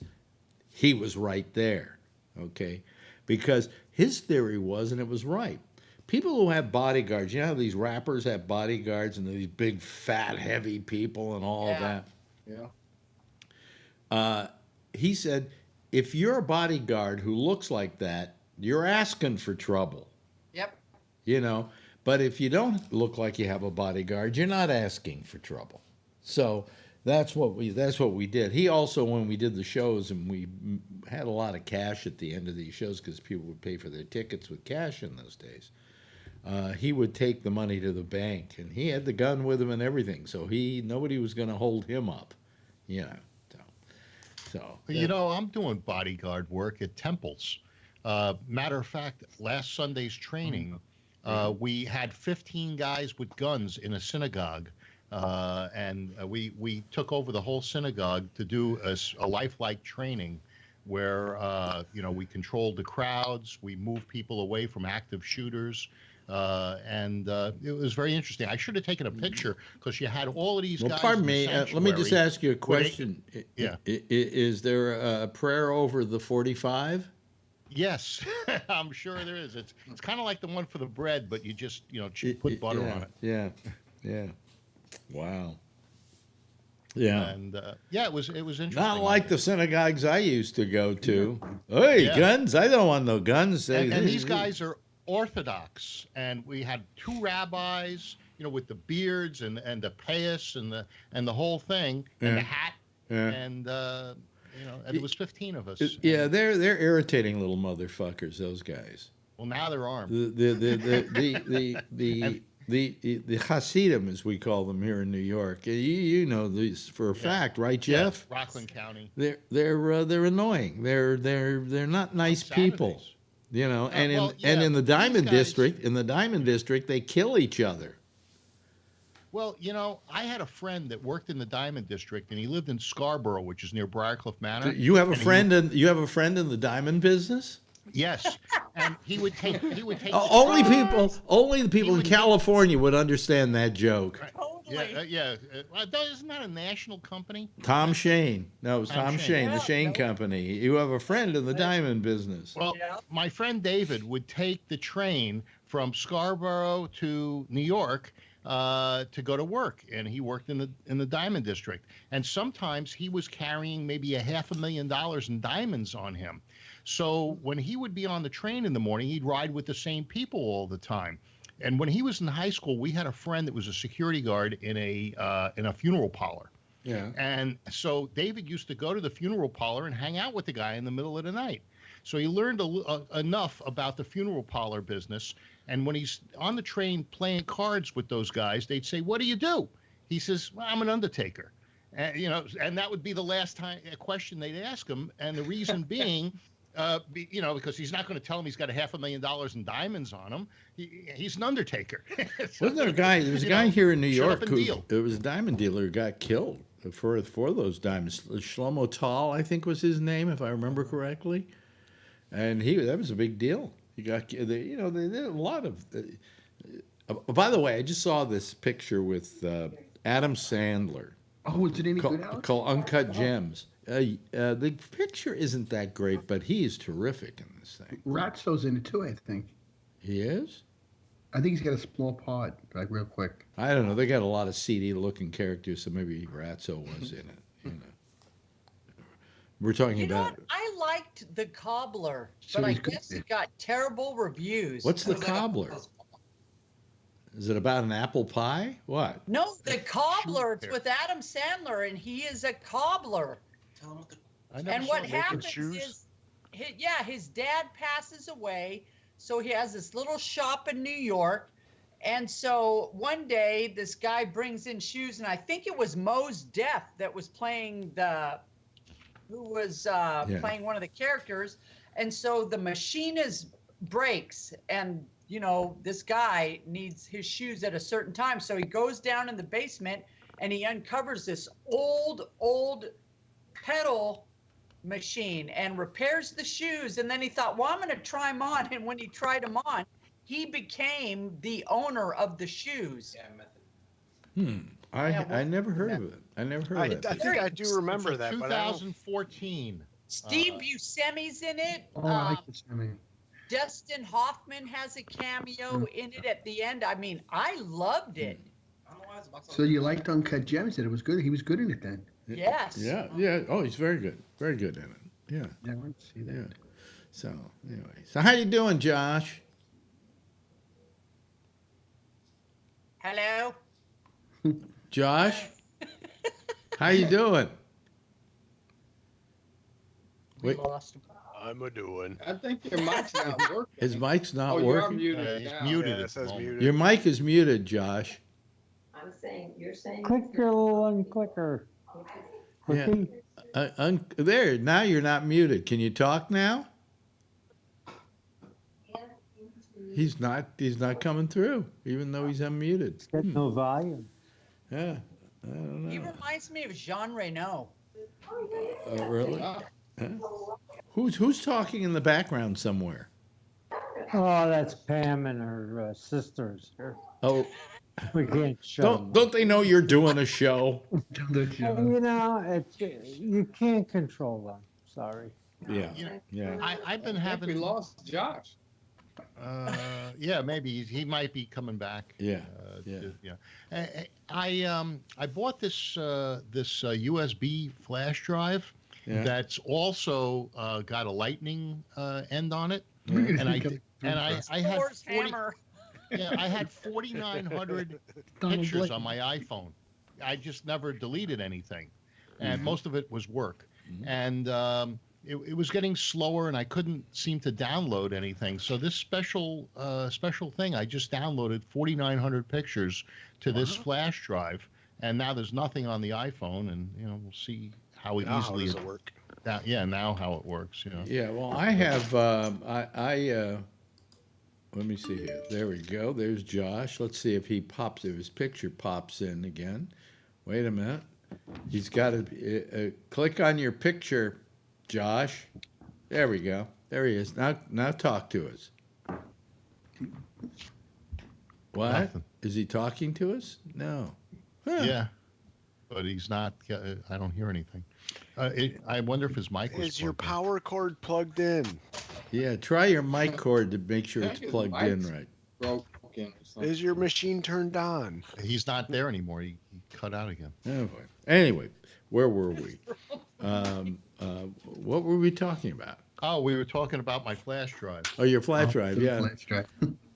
he was right there, okay? Because his theory was, and it was right, people who have bodyguards, you know how these rappers have bodyguards and these big, fat, heavy people and all Yeah. Yeah. that? He said, if you're a bodyguard who looks like that, you're asking for trouble, Yep. you know? But if you don't look like you have a bodyguard, you're not asking for trouble. So that's what we did. He also, when we did the shows, and we had a lot of cash at the end of these shows because people would pay for their tickets with cash in those days. He would take the money to the bank, and he had the gun with him and everything. So nobody was going to hold him up, you know. So You know, I'm doing bodyguard work at temples. Matter of fact, last Sunday's training, we had 15 guys with guns in a synagogue. And we took over the whole synagogue to do a lifelike training where, you know, we controlled the crowds, we moved people away from active shooters, and it was very interesting. I should have taken a picture because you had all of these guys. Pardon in the me, let me just sanctuary ask you a question. Yeah. Is there a prayer over the 45? Yes, I'm sure there is. It's kind of like the one for the bread, but you just, you know, put butter on it. Yeah, yeah. Wow. Yeah. And yeah, it was interesting. Not like the synagogues I used to go to. Hey, Yeah. guns? I don't want no guns. And these guys are Orthodox, and we had two rabbis, you know, with the beards and the payas and the whole thing, and the hat, and you know, and it was 15 of us. Yeah, they're irritating little motherfuckers. Those guys. Well, now they're armed. The Hasidim, as we call them here in New York, you know these for a fact, right, Jeff? Yeah, Rockland County. They're annoying. They're not nice people, you know. And in the Diamond District, they kill each other. Well, you know, I had a friend that worked in the Diamond District, and he lived in Scarborough, which is near Briarcliff Manor. You have a friend in the diamond business? Yes, and he would take. Only the people in California would understand that joke. Totally. Yeah. Isn't that a national company? Tom Shane. No, it was Tom Shane, the Yeah, Shane Company. You have a friend in the diamond business. Well, my friend David would take the train from Scarborough to New York to go to work, and he worked in the Diamond District. And sometimes he was carrying maybe $500,000 in diamonds on him. So when he would be on the train in the morning, he'd ride with the same people all the time. And when he was in high school, we had a friend that was a security guard in a funeral parlor. Yeah. And so David used to go to the funeral parlor and hang out with the guy in the middle of the night. So he learned enough about the funeral parlor business. And when he's on the train playing cards with those guys, they'd say, "What do you do?" He says, "Well, I'm an undertaker." And, you know, and that would be the last time a question they'd ask him. And the reason being, you know, because he's not going to tell him he's got $500,000 in diamonds on him. He's an undertaker. So, Wasn't there a guy? There was a guy here in New York who it was a diamond dealer who got killed for those diamonds. Shlomo Tal, I think was his name, if I remember correctly. And that was a big deal. He got, you know, there are a lot of. By the way, I just saw this picture with Adam Sandler. Oh, is it any good, Alex? Called Uncut Gems. The picture isn't that great, but he is terrific in this thing. Ratso's in it too, I think. He is? I think he's got a small part, like real quick. I don't know. They got a lot of seedy-looking characters, so maybe Ratso was in it. You know, we're talking You know about. what? I liked The Cobbler, So but I he's good. guess it got terrible reviews. What's The Cobbler? Is it about an apple pie? What? No, The Cobbler. It's with Adam Sandler, and he is a cobbler. And what happens is, his dad passes away, so he has this little shop in New York. And so one day, this guy brings in shoes, and I think it was Mos Def that was playing playing one of the characters. And so the machine breaks, and this guy needs his shoes at a certain time. So he goes down in the basement and he uncovers this old pedal machine and repairs the shoes. And then he thought, well, I'm going to try them on. And when he tried them on, he became the owner of the shoes. I never heard of it. I never heard of it. I think I do remember that. 2014. Steve Buscemi's in it. Oh, I like Buscemi. Dustin Hoffman has a cameo in it at the end. I mean, I loved it. So you liked Uncut Gems? That it was good. He was good in it then. Yes. Yeah. Oh, he's very good. Very good in it. Yeah. Yeah, I want to see that. Yeah. So anyway, how you doing, Josh? Hello. Josh, how you doing? We lost him. I'm a doing. I think your mic's not working. His mic's not You're working. muted. He's now. muted. Yeah, it says muted. Your mic is muted, Josh. You're saying. Click your little unclicker. Yeah. There. Now you're not muted. Can you talk now? He's not coming through, even though he's unmuted. Get no volume. Yeah. I don't He know. reminds me of Jean Reno. Oh, really? Huh? Who's talking in the background somewhere? Oh, that's Pam and her sisters. Oh, We can't show don't they know you're doing a show? You can't control them. Sorry. Yeah. Yeah. I've been I think having. we lost Josh. Yeah, maybe he might be coming back. Yeah. I bought this USB flash drive Yeah. that's also got a lightning end on it, Yeah. and I had Thor's 40, hammer. I had 4,900 pictures on my iPhone. I just never deleted anything, and most of it was work, and it was getting slower, and I couldn't seem to download anything. So this special thing, I just downloaded 4,900 pictures to this flash drive, and now there's nothing on the iPhone, and we'll see how Now easily how does it work? now how it works. Yeah. Well, I have. Let me see here. There we go. There's Josh. Let's see if his picture pops in again. Wait a minute. He's got to click on your picture, Josh. There we go. There he is. Now talk to us. What? Nothing. Is he talking to us? No. Huh. Yeah, but he's not. I don't hear anything. I wonder if his mic was. Is your plugged in. power cord plugged in? Yeah. Try your mic cord to make sure it's plugged in right. Broken or something. Is your machine turned on? He's not there anymore. He cut out again. Anyway, where were we? What were we talking about? Oh, we were talking about my flash drive. Oh, your flash drive. Yeah. Flash drive.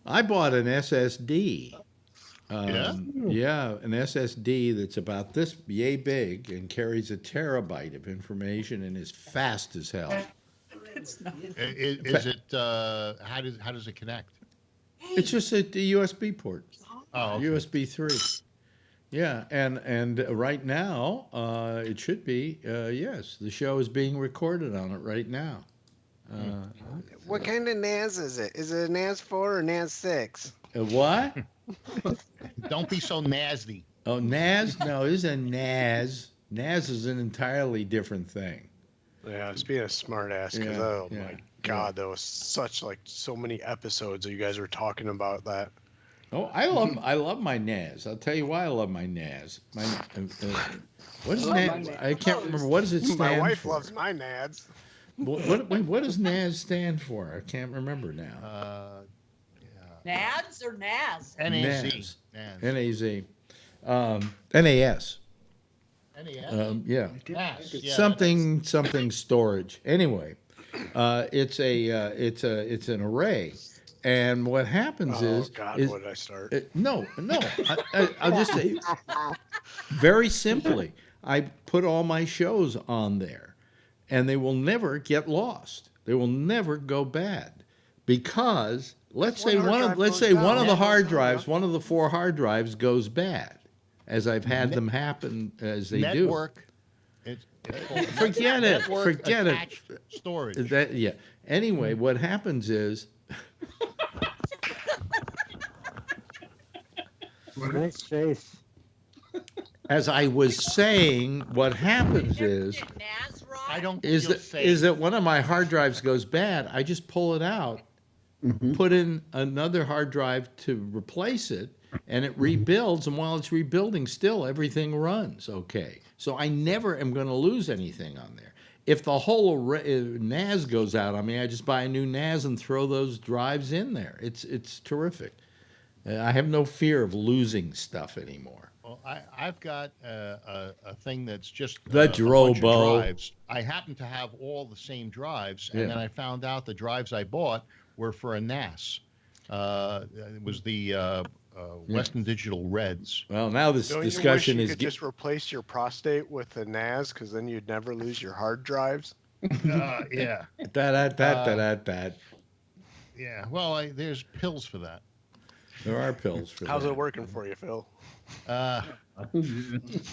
I bought an SSD. Yeah? Yeah, an SSD that's about this yay big and carries a terabyte of information and is fast as hell. It's not. Is it? How does it connect? It's just a USB port, Oh, okay. USB 3. Yeah, and right now it should be yes. The show is being recorded on it right now. What kind of NAS is it? Is it a NAS 4 or NAS 6? What? Don't be so nasty. Oh, NAS? No, this is a NAS. NAS is an entirely different thing. Yeah, I was being a smart ass because my God, there was so many episodes that you guys were talking about that. Oh, I love my NAS. I'll tell you why I love my NAS. What is NAS? I can't remember. What does it stand for? My wife loves my NAS. What does NAS stand for? I can't remember now. Nads or Naz? NAZ. NAZ. NAS. NAS. Yeah. NAS, yeah, Something storage. Anyway, It's an array, and what happens Oh is God, is what did I start? no. I'll just say very simply. I put all my shows on there, and they will never get lost. They will never go bad, because let's say one of the hard drives, one of the 4 hard drives goes bad, as I've had them happen as they Network. It's forget it. network Forget it. attached storage. Yeah. Anyway, what happens is Nice face. as I was saying, what happens is I don't is feel that safe. is that one of my hard drives goes bad, I just pull it out, put in another hard drive to replace it, and it rebuilds. And while it's rebuilding, still everything runs okay. So I never am going to lose anything on there. If the whole NAS goes out on me, I just buy a new NAS and throw those drives in there. It's terrific. I have no fear of losing stuff anymore. Well, I've got a thing that's just The a bunch of Drobo. drives. I happen to have all the same drives, and Yeah. then I found out the drives I bought were for a NAS. It was the Western Digital Reds. Well, now this Don't discussion you is wish you could just replace your prostate with a NAS, because then you'd never lose your hard drives. Yeah. that. Yeah. Well, there's pills for that. There are pills for How's that. it working for you, Phil?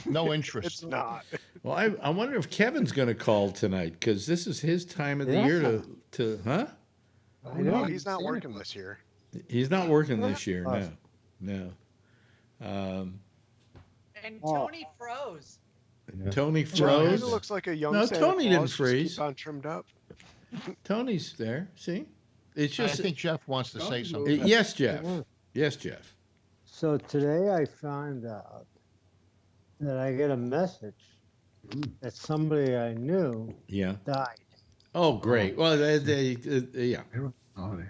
No interest. It's not. Well, I wonder if Kevin's going to call tonight, because this is his time of the year to huh? I No, know. he's not working this year. He's not working this year. No. And Tony froze. Tony He froze. looks like a young No, Santa Tony didn't Claus, just freeze. keep on trimmed up. Tony's there. See, it's I just think Jeff wants to say something. yes, Jeff. Yes, Jeff. So today I found out that I get a message that somebody I knew Yeah. died. Oh, great. Well, yeah. Oh, this.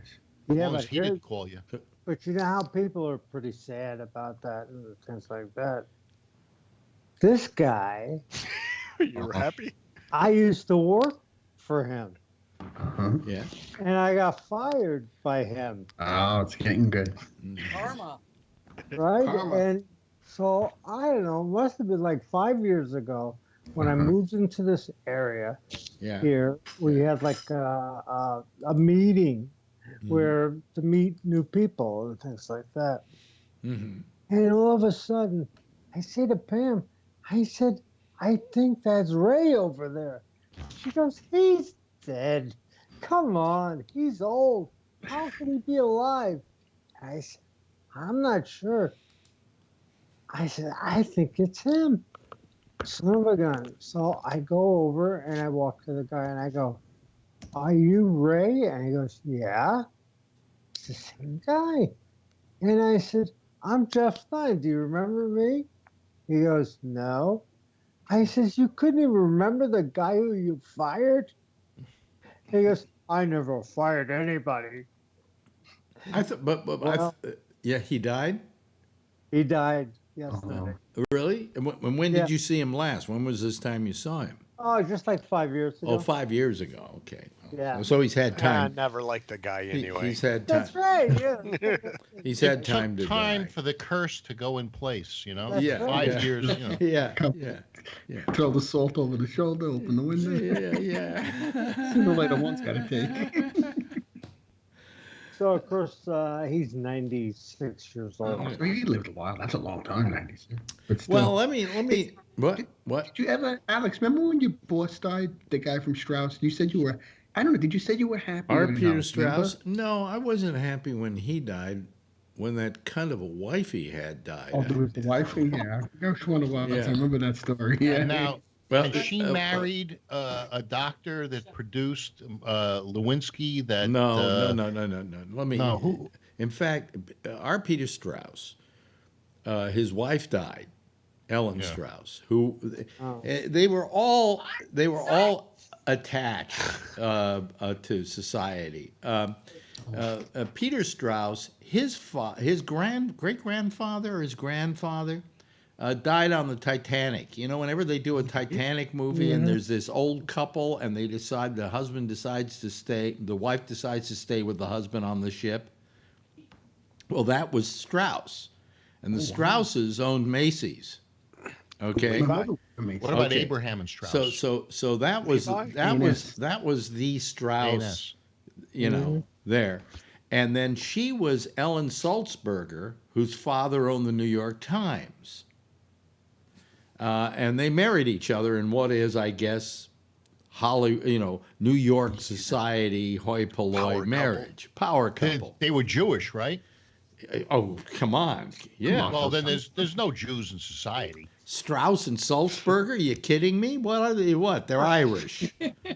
As Yeah, long as but, he didn't call you. but you know how people are pretty sad about that and things like that. This guy, You were happy? I used to work for him, Yeah. and I got fired by him, Oh, it's getting good. Karma. right? Karma. And so I don't know, must have been like 5 years ago when I moved into this area. Yeah. Here we had like a meeting where to meet new people and things like that. Mm-hmm. And all of a sudden, I say to Pam, I said, I think that's Ray over there. She goes, he's dead. Come on, he's old. How can he be alive? I said, I'm not sure. I said, I think it's him. Son of a gun. So I go over and I walk to the guy and I go, are you Ray? And he goes, yeah. It's the same guy. And I said, I'm Jeff Stein. Do you remember me? He goes, no. I says, you couldn't even remember the guy who you fired? He goes, I never fired anybody. I thought, Well- yeah, he died. He died yesterday. Really? And when Yeah. did you see him last? When was this time you saw him? Oh, just like 5 years ago. Oh, 5 years ago. Okay. Yeah. So he's had I time. never liked the guy anyway. He's had time. That's right, yeah. He's had It time took to time die. for the curse to go in place, you know? That's Yeah. right. 5 years, you know. Yeah. Throw the salt over the shoulder, open the window. Yeah. Sooner or later, one's got to take. So, of course, he's 96 years old. Oh, he lived a while. That's a long time, 96. But still. Well, let me. What? Did you ever, Alex? Remember when your boss died, the guy from Strauss? You said you were. I don't know. Did you say you were happy? R. when he Peter died? Strauss? No, I wasn't happy when he died. When that kind of a wife he had died. Oh, there was the wife thing. Yeah, I forgot which one it was. Yeah. I remember that story. Yeah. And now, Well, and she married a doctor that produced Lewinsky. That No. Let me. No, who? In fact, R. Peter Strauss, his wife died, Ellen Yeah. Strauss, who Oh. they were all attached to society. Peter Strauss, his great grandfather or his grandfather died on the Titanic. You know, whenever they do a Titanic movie and there's this old couple and they decide the husband decides to stay, the wife decides to stay with the husband on the ship. Well, that was Strauss. And the Strausses owned Macy's. Okay. What about Abraham and Strauss? So that was the Strauss, you know, there. And then she was Ellen Sulzberger, whose father owned the New York Times. And they married each other in what is, I guess, New York society hoi polloi marriage, power couple. They were Jewish, right? Oh, come on. Yeah. Well, then there's no Jews in society. Strauss and Sulzberger? Are you kidding me? What are they? What? They're Irish.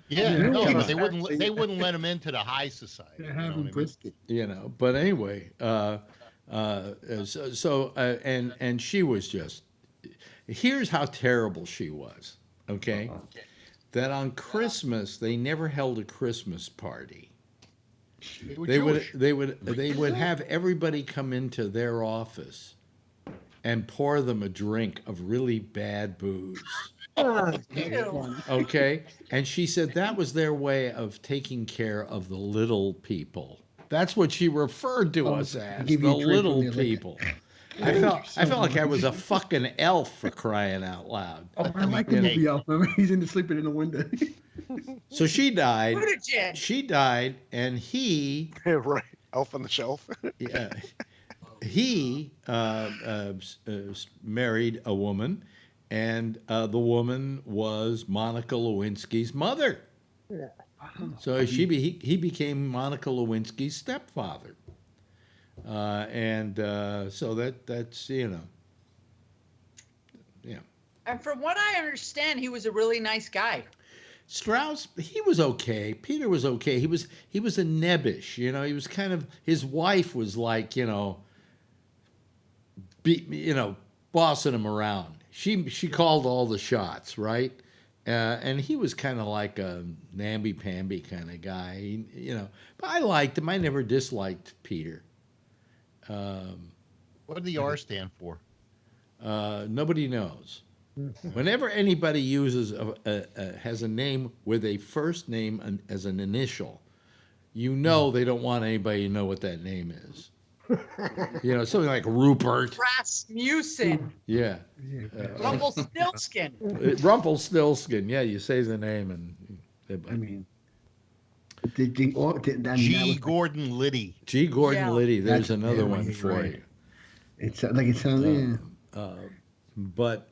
No, they wouldn't let them into the high society. Brisket. You know. But anyway, and she was just. Here's how terrible she was. Okay, that on Christmas they never held a Christmas party. They would have everybody come into their office and pour them a drink of really bad booze. Okay? And she said that was their way of taking care of the little people. That's what she referred to us as, the little people. I felt like I was a fucking elf, for crying out loud. Oh, I like the movie Elf. He's sleeping in the window. So she died. She died, and he right, Elf on the Shelf. Yeah, he married a woman, and the woman was Monica Lewinsky's mother. Yeah. So he became Monica Lewinsky's stepfather, and so that's yeah. And from what I understand, he was a really nice guy. Strauss, he was okay. Peter was okay. He was a nebbish, you know. He was kind of, his wife was like, bossing him around. She called all the shots, right? And he was kind of like a namby-pamby kind of guy, But I liked him. I never disliked Peter. What did the R stand for? Nobody knows. Whenever anybody uses has a name with a first name as an initial, they don't want anybody to know what that name is. Something like Rupert. Rasmussen. Yeah. Rumpelstiltskin. Rumpelstiltskin. Yeah, you say the name and. G. Gordon Liddy. G. Gordon Liddy. There's another one for you. It's like it sounds. But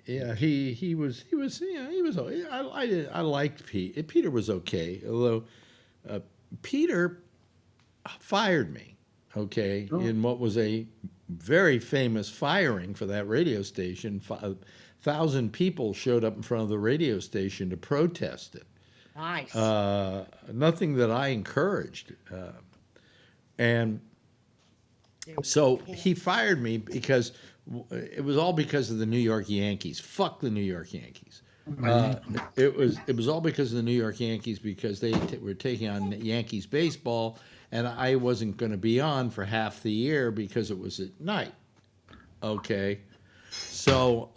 he was I liked Pete. Peter was okay, although Peter fired me, in what was a very famous firing for that radio station. 1,000 people showed up in front of the radio station to protest it. Nice. Nothing that I encouraged, and so he fired me because. It was all because of the New York Yankees. Fuck the New York Yankees. It was all because of the New York Yankees because they were taking on Yankees baseball, and I wasn't going to be on for half the year because it was at night. Okay, so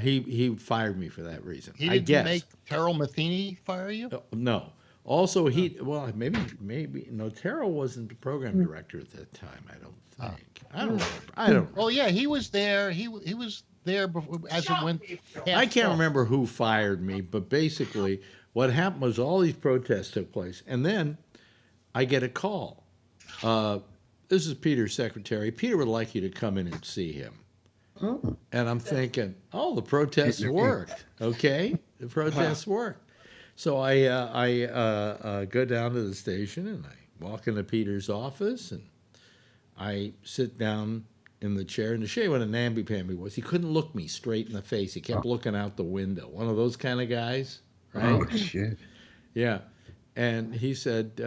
he fired me for that reason. He didn't make Terrell Matheny fire you? No. Also, maybe Terrell wasn't the program director at that time. I don't think. I don't remember. Oh yeah, he was there. He was there before, as it went. I can't remember who fired me, but basically what happened was all these protests took place, and then I get a call. This is Peter's secretary. Peter would like you to come in and see him. Oh. And I'm thinking, the protests worked. Okay, the protests worked. So I go down to the station and I walk into Peter's office and I sit down in the chair. And to show you what a namby-pamby was, he couldn't look me straight in the face. He kept looking out the window. One of those kind of guys, right? Oh, shit. Yeah. And he said,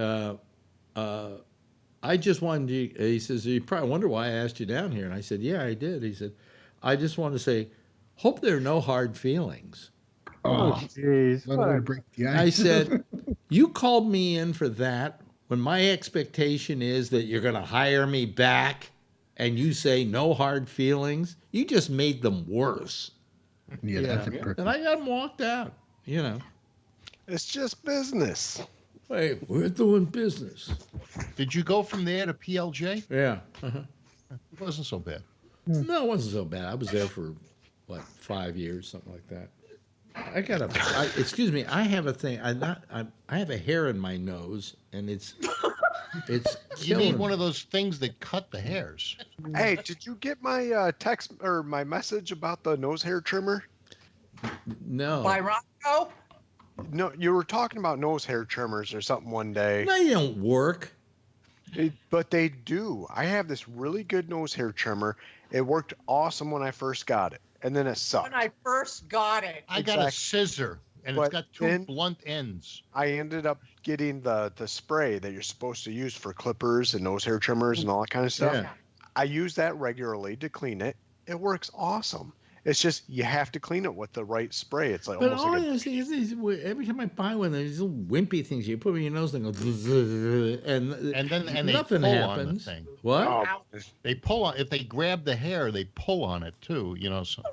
I just wanted you, he says, you probably wonder why I asked you down here. And I said, yeah, I did. He said, I just want to say, hope there are no hard feelings. Oh, jeez. I said, you called me in for that when my expectation is that you're going to hire me back. and you say no hard feelings, you just made them worse. Yeah, that's a perfect. And I got them walked out, It's just business. Hey, we're doing business. Did you go from there to PLJ? Yeah. It wasn't so bad. No, it wasn't so bad. I was there for, 5 years, something like that. Excuse me, I have a thing. I have a hair in my nose, and it's You need one of those things that cut the hairs. Hey, did you get my text or my message about the nose hair trimmer? No. By Rocco? No, you were talking about nose hair trimmers or something one day. No, you don't work. But they do. I have this really good nose hair trimmer. It worked awesome when I first got it, and then it sucked. When I first got it. I got a scissor, and it's got two blunt ends. I ended up getting the spray that you're supposed to use for clippers and nose hair trimmers and all that kind of stuff. Yeah. I use that regularly to clean it. It works awesome. It's just you have to clean it with the right spray. It's like But almost all like I see is every time I buy one, there's these little wimpy things you put in your nose and go, and they nothing pull happens. on the thing. What? They pull on. If they grab the hair, they pull on it too. So.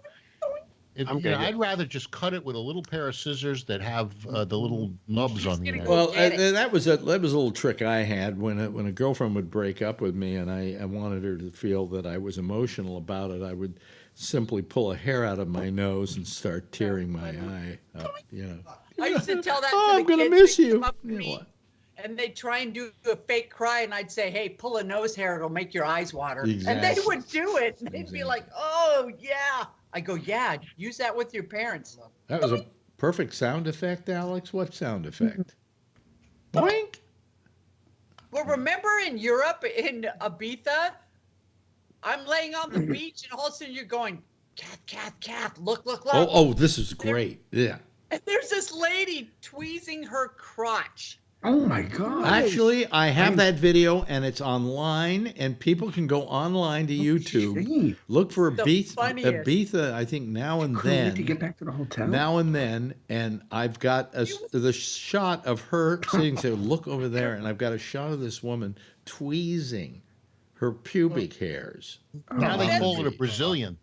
I'd rather just cut it with a little pair of scissors that have the little nubs on the end. Well, that was a little trick I had when a girlfriend would break up with me, and I wanted her to feel that I was emotional about it. I would simply pull a hair out of my nose and start tearing my eye up. I used to tell that Oh, to I'm the gonna kids. miss They'd you. come up to me, and they'd try and do a fake cry, and I'd say, "Hey, pull a nose hair; it'll make your eyes water." And they Exactly. would do it. And they'd be like, "Oh yeah." I go, "Yeah, use that with your parents." That was a perfect sound effect, Alex. What sound effect? Boink. Well, remember in Europe, in Ibiza, I'm laying on the beach, and all of a sudden you're going, "Cat, cat, cat! Look, look, look!" Oh, this is great. Yeah. And there's this lady tweezing her crotch. Oh my God! Actually, I have that video, and it's online, and people can go online to YouTube, look for Ibiza, I think now and We need to then. get back to the hotel. Now and then, and I've got the shot of her sitting there, look over there, and I've got a shot of this woman tweezing her pubic hairs. Now they call it a Brazilian.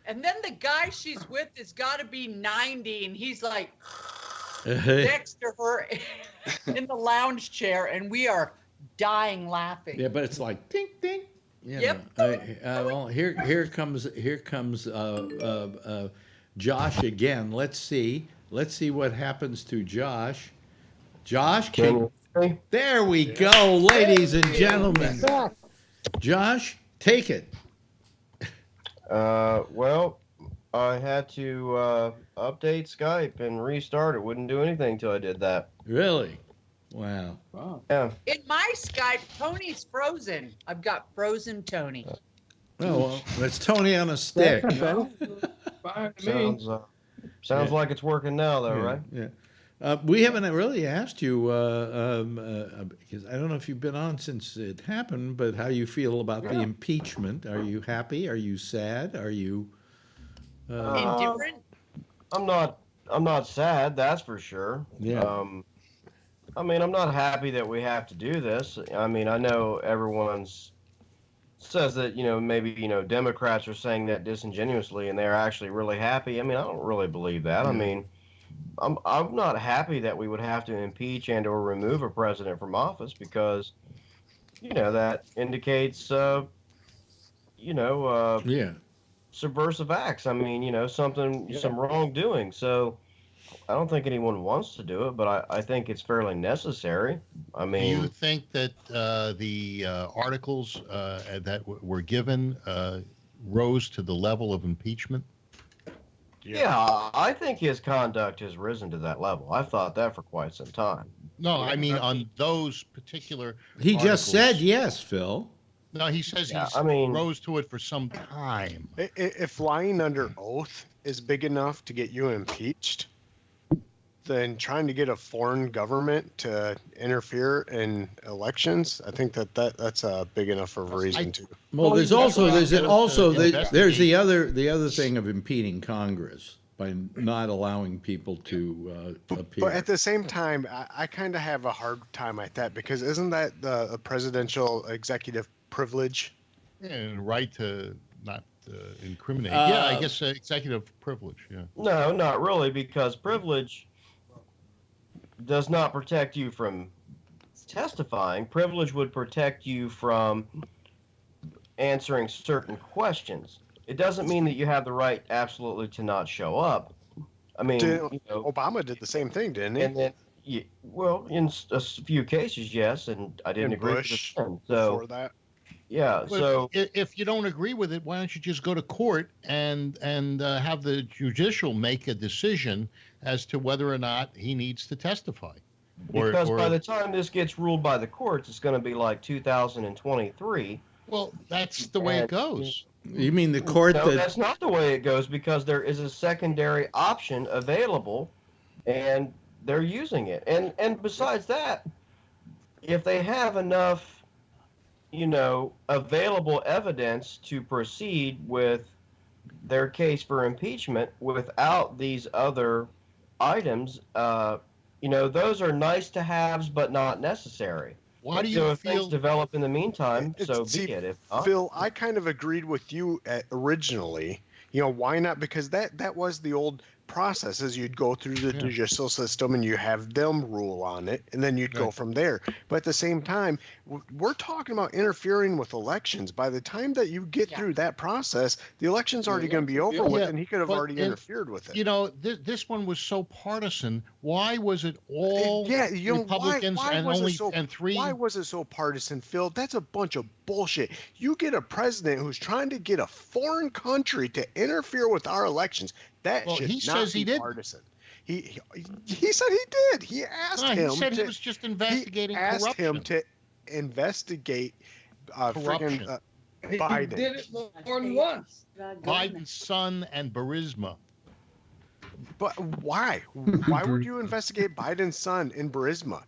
And then the guy she's with has got to be 90, and he's like next to her in the lounge chair, and we are dying laughing. Yeah, but it's like ding ding. Yep. Well, here comes Josh again. Let's see what happens to Josh. Josh, there we go, ladies and gentlemen. Josh, take it. Well, I had to update Skype and restart. It wouldn't do anything until I did that. Really? Wow. Yeah. In my Skype, Tony's frozen. I've got frozen Tony. Oh, well, that's Tony on a stick. Sounds like it's working now, though, right? Yeah. We haven't really asked you, because I don't know if you've been on since it happened, but how you feel about the impeachment. Are you happy? Are you sad? Are you indifferent? I'm not sad, that's for sure. Yeah. I mean, I'm not happy that we have to do this. I mean, I know everyone's says that, maybe, Democrats are saying that disingenuously and they're actually really happy. I mean, I don't really believe that. Yeah. I mean, I'm not happy that we would have to impeach and or remove a president from office because, that indicates, subversive acts. I mean, some wrongdoing. So I don't think anyone wants to do it, but I think it's fairly necessary. I mean, do you think that the articles that were given rose to the level of impeachment? Yeah, I think his conduct has risen to that level. I've thought that for quite some time. No, I mean on those particular He articles. just said yes, Phil. No, he says rose to it for some time. If lying under oath is big enough to get you impeached, then trying to get a foreign government to interfere in elections, I think that's big enough of a reason to. Well, there's the other thing of impeding Congress by not allowing people to appear. But at the same time, I kind of have a hard time at that because isn't that the presidential executive privilege? And right to not incriminate. Yeah, I guess executive privilege. Yeah. No, not really, because privilege does not protect you from testifying. Privilege would protect you from answering certain questions. It doesn't mean that you have the right absolutely to not show up. I mean, Obama did the same thing, didn't he? And then, well, in a few cases, yes, and I didn't agree Bush with it. So before that. Yeah. But so if you don't agree with it, why don't you just go to court and have the judicial make a decision as to whether or not he needs to testify? Because by the time this gets ruled by the courts, it's going to be like 2023. Well, that's the way it goes. You mean the court? No, that's not the way it goes, because there is a secondary option available, and they're using it. And besides that, if they have enough, available evidence to proceed with their case for impeachment without these other items, those are nice to haves, but not necessary. Why do you if things develop in the meantime, so be it. If not, Phil, I kind of agreed with you originally. Why not? Because that was the old process, is you'd go through the judicial system and you have them rule on it, and then you'd go from there. But at the same time, we're talking about interfering with elections. By the time that you get through that process, the election's already going to be over with, and he could have already interfered with it. This one was so partisan. Why was it all Republicans and three? Why was it so partisan, Phil? That's a bunch of bullshit. You get a president who's trying to get a foreign country to interfere with our elections. He says he did. Partisan. He said he did. He asked him. He said he was just investigating corruption. He asked him to investigate corruption. Biden. He did it more than once. Biden's son and Burisma. But why? Why would you investigate Biden's son in Burisma?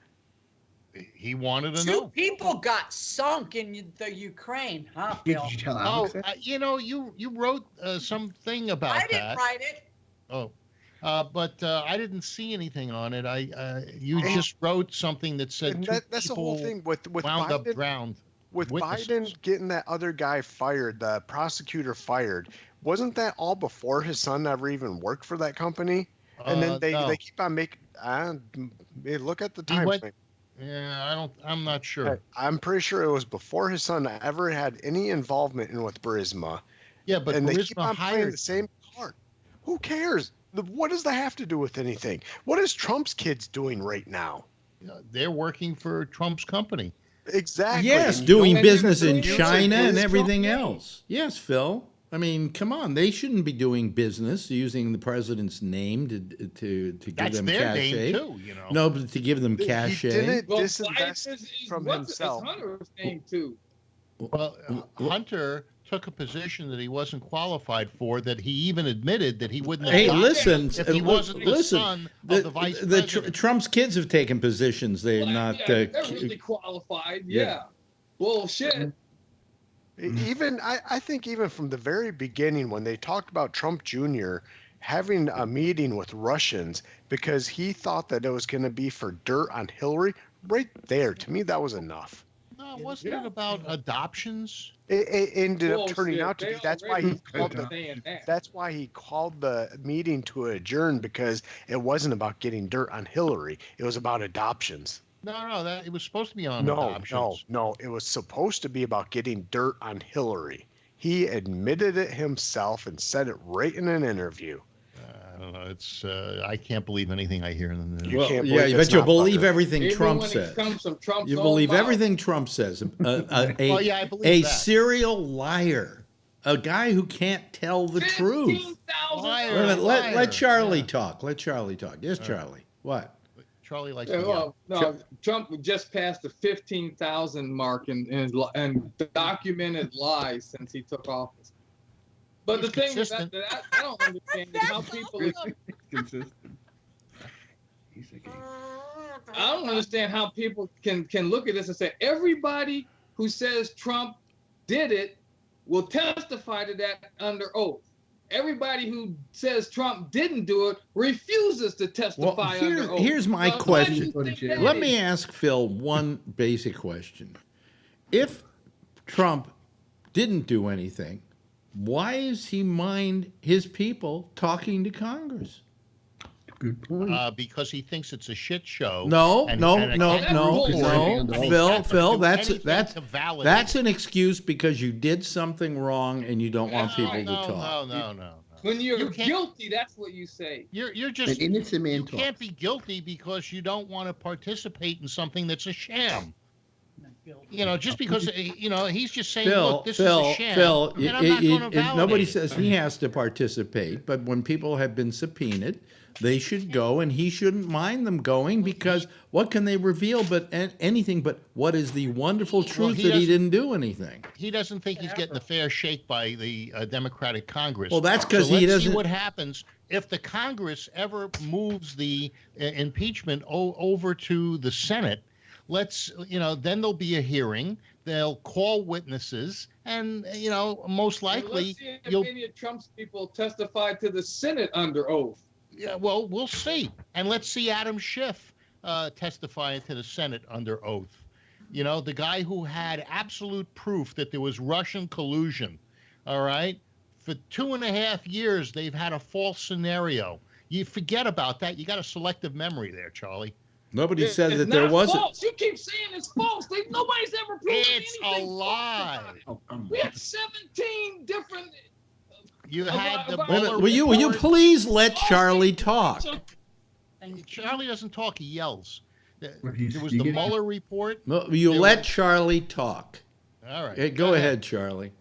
He wanted to Two know. people got sunk in the Ukraine, huh, Phil? Did you tell Alex that? You wrote something about that. I didn't write it. Oh, but I didn't see anything on it. You just wrote something that said that's the whole thing with wound Biden, up drowned. With witnesses. Biden getting that other guy fired, the prosecutor fired. Wasn't that all before his son ever even worked for that company? And then they keep on making. Look at the time frame. Yeah, I'm not sure. I'm pretty sure it was before his son ever had any involvement with Burisma. Yeah, but and Burisma they keep on playing hired the same card. Who cares? What does that have to do with anything? What is Trump's kids doing right now? They're working for Trump's company. Exactly. Yes, doing business in China and everything else. Yes, Phil. I mean, come on. They shouldn't be doing business using the president's name to give That's them their cachet. name too, No, but to give them cachet. He didn't Well, disinvest from himself. It's Hunter's name too. Well, Hunter took a position that he wasn't qualified for, that he even admitted that he wouldn't have Hey, done listen, if he wasn't the son of the vice president. Trump's kids have taken positions. They're not. They're really qualified. Yeah. Bullshit. Even I think even from the very beginning, when they talked about Trump Jr. having a meeting with Russians because he thought that it was going to be for dirt on Hillary, right there, to me that was enough. No, wasn't it about adoptions? It ended up turning out to be. That's why he called that. That's why he called the meeting to adjourn, because it wasn't about getting dirt on Hillary. It was about adoptions. No, it was supposed to be on adoptions. No, it was supposed to be about getting dirt on Hillary. He admitted it himself and said it right in an interview. I don't know. It's I can't believe anything I hear in the news. But you'll believe everything Trump says. You believe mouth. everything Trump says. I believe a that. serial liar, a guy who can't tell the truth. 15,000 Wait a minute, let Charlie talk. Let Charlie talk. Yes, Charlie. What? Charlie likes Trump just passed the 15,000 mark in documented lies since he took office. But the thing is that I don't understand is how people consistent. I don't understand how people can look at this and say everybody who says Trump did it will testify to that under oath. Everybody who says Trump didn't do it refuses to testify under oath. Here's my question. Let me ask Phil one basic question. If Trump didn't do anything, why does he mind his people talking to Congress? Good point. Because he thinks it's a shit show. No, Phil, that's that's an excuse because you did something wrong and you don't want people to talk. No. When you're guilty, that's what you say. You're just An innocent man you talks. can't be guilty because you don't want to participate in something that's a sham. Just because he's just saying, look, this is a sham. Phil, and I'm not going to validate nobody it. says he has to participate, but when people have been subpoenaed, they should go, and he shouldn't mind them going because what can they reveal but anything but what is the wonderful truth that he didn't do anything? He doesn't think he's getting a fair shake by the Democratic Congress. Well, that's because let's he doesn't. See what happens if the Congress ever moves the impeachment over to the Senate. Then there'll be a hearing. They'll call witnesses, and most likely let's see if any of Trump's people testify to the Senate under oath. Yeah, well, we'll see. And let's see Adam Schiff testifying to the Senate under oath. The guy who had absolute proof that there was Russian collusion. All right? For 2.5 years, they've had a false scenario. You forget about that. You got a selective memory there, Charlie. Nobody said that there wasn't. False. You keep saying it's false. Nobody's ever proven it's anything. It's a lie. We had 17 different. You had the Mueller will you please let Charlie talk? Charlie doesn't talk; he yells. There was the Mueller report. No, you let Charlie talk. All right. Hey, go ahead, Charlie.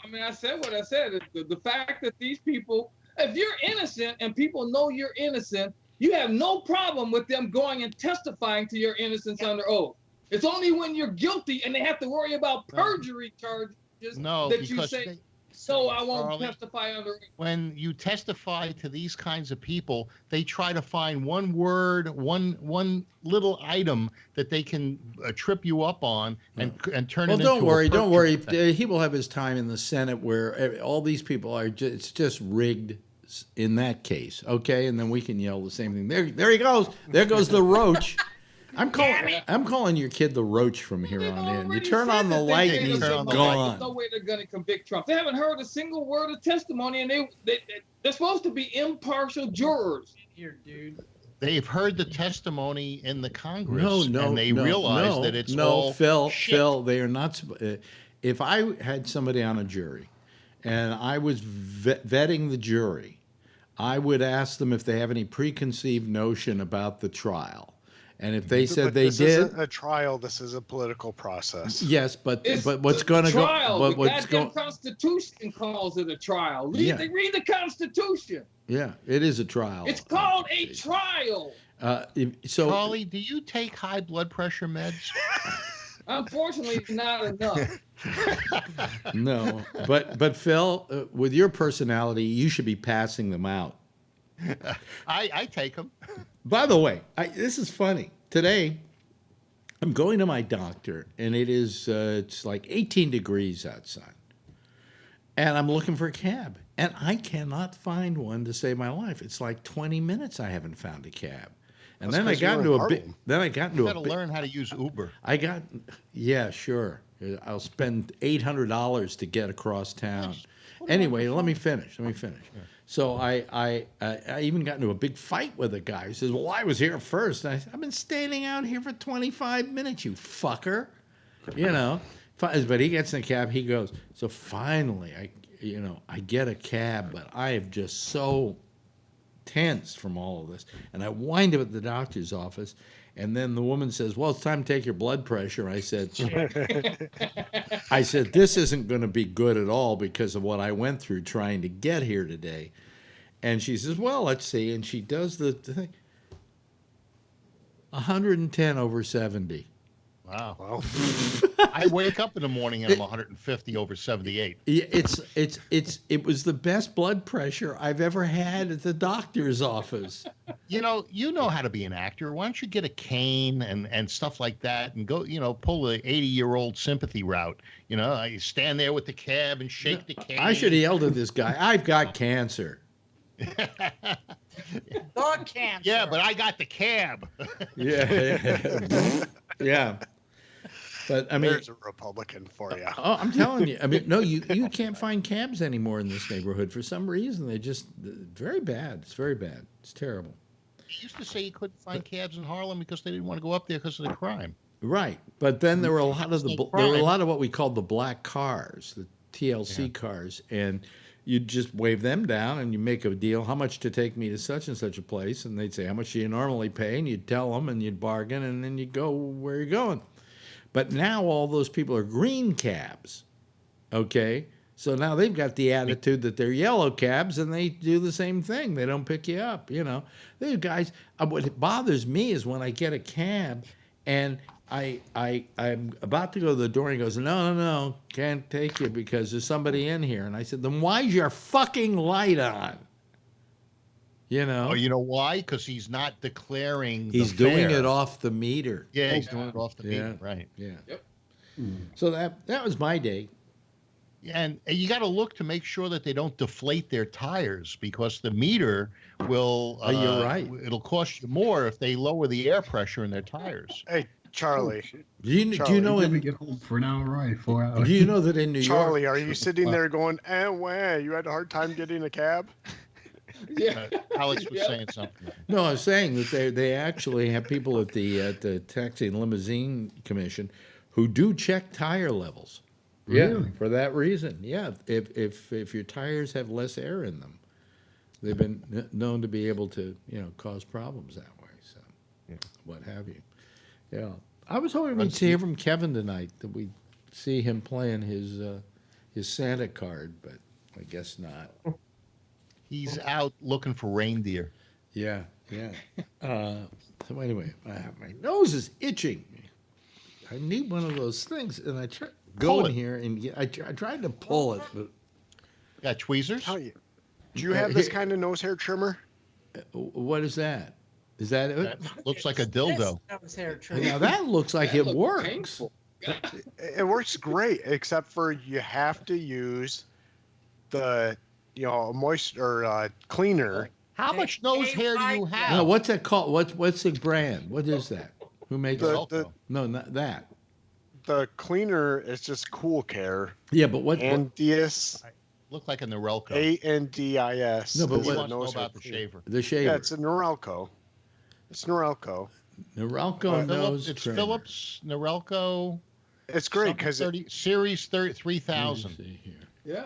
I mean, I said what I said. The fact that these people, if you're innocent and people know you're innocent, you have no problem with them going and testifying to your innocence under oath. It's only when you're guilty and they have to worry about perjury charges that you say. So I won't testify under. When you testify to these kinds of people, they try to find one word, one little item that they can trip you up on and turn it into. Well, don't worry. He will have his time in the Senate where all these people are. It's just rigged in that case, okay? And then we can yell the same thing. There he goes. There goes the roach. I'm calling your kid the roach from here on in. You turn on the light and he's gone. There's no way they're going to convict Trump. They haven't heard a single word of testimony, and they're supposed to be impartial jurors. Here, dude. They've heard the testimony in the Congress, and they realize that it's all shit. Phil, they are not. If I had somebody on a jury, and I was vetting the jury, I would ask them if they have any preconceived notion about the trial. And if they said they did, this isn't a trial. This is a political process. Yes, but what's going to go? But what's going? The Constitution calls it a trial. Read the Constitution. Yeah, it is a trial. It's called a trial. So, Charlie, do you take high blood pressure meds? Unfortunately, not enough. No, but Phil, with your personality, you should be passing them out. I take them. By the way, this is funny. Today, I'm going to my doctor, and it's like 18 degrees outside. And I'm looking for a cab, and I cannot find one to save my life. It's like 20 minutes I haven't found a cab. And then I got into a bit. Then I got into a. You got to learn how to use Uber. Yeah, sure. I'll spend $800 to get across town. Anyway, let me finish. Yeah. So I even got into a big fight with a guy. He says, "Well, I was here first." And I said, "I've been standing out here for 25 minutes, you fucker." But he gets in the cab. He goes, "So finally, I get a cab, but I have just so tense from all of this." And I wind up at the doctor's office, and then the woman says, "Well, it's time to take your blood pressure." I said, "This isn't going to be good at all because of what I went through trying to get here today." And she says, "Well, let's see." And she does the thing. 110 over 70. Wow. I wake up in the morning and I'm 150 over 78. It was the best blood pressure I've ever had at the doctor's office. You know how to be an actor. Why don't you get a cane and stuff like that and go, pull the 80-year-old sympathy route. You stand there with the cab and shake the cane. I should have yelled at this guy. I've got cancer. Dog cancer. Yeah, but I got the cab. Yeah. But I mean, there's a Republican for you. Oh, I'm telling you. I mean, no, you can't find cabs anymore in this neighborhood for some reason. They just very bad. It's very bad. It's terrible. He used to say you couldn't find cabs in Harlem because they didn't want to go up there because of the crime. Right, but then there were a lot of what we called the black cars, the TLC cars, and you'd just wave them down and you make a deal. How much to take me to such and such a place? And they'd say, how much do you normally pay? And you'd tell them and you'd bargain and then you'd go where you're going. But now all those people are green cabs, okay? So now they've got the attitude that they're yellow cabs and they do the same thing. They don't pick you up, you know. These guys, what bothers me is when I get a cab and I'm about to go to the door and he goes, no, can't take you because there's somebody in here. And I said, then why's your fucking light on? You know? Oh, you know why? Because he's not declaring He's doing it off the meter. Yeah, he's doing it off the meter, right. Yeah. Yep. So that was my day. And you got to look to make sure that they don't deflate their tires because the meter will. You're right. It'll cost you more if they lower the air pressure in their tires. Hey, Charlie. Do you know? Let me get home for an hour ride, 4 hours. Do you know that in New York? Charlie, are you sitting there going, wah, you had a hard time getting a cab? Yeah. Alex was saying something. No, I was saying that they actually have people at the Taxi and Limousine Commission who do check tire levels. Really? Yeah, for that reason. Yeah, if your tires have less air in them, they've been known to be able to cause problems that way. So, what have you? Yeah, I was hoping we'd hear from Kevin tonight. That we'd see him playing his Santa card, but I guess not. He's out looking for reindeer. Yeah. So anyway, my nose is itching. I need one of those things, and I go in here and I tried to pull it, but got tweezers. Do you have this kind of nose hair trimmer? What is that? Is that it? That looks like a dildo. Nose hair trimmer. Now that looks like it works. It works great, except for you have to use the moisture cleaner. How much nose hair do you have? No, what's that called? What's the brand? What is that? Who makes it? No, not that. The cleaner is just Cool Care. Yeah, but what? Andis. Look like a Norelco. ANDIS. No, but what? Wants to know about the shaver? The shaver. Yeah, it's a Norelco. It's Norelco. Norelco nose It's trimmer. Philips Norelco. It's great because Series 3000. See here. Yeah.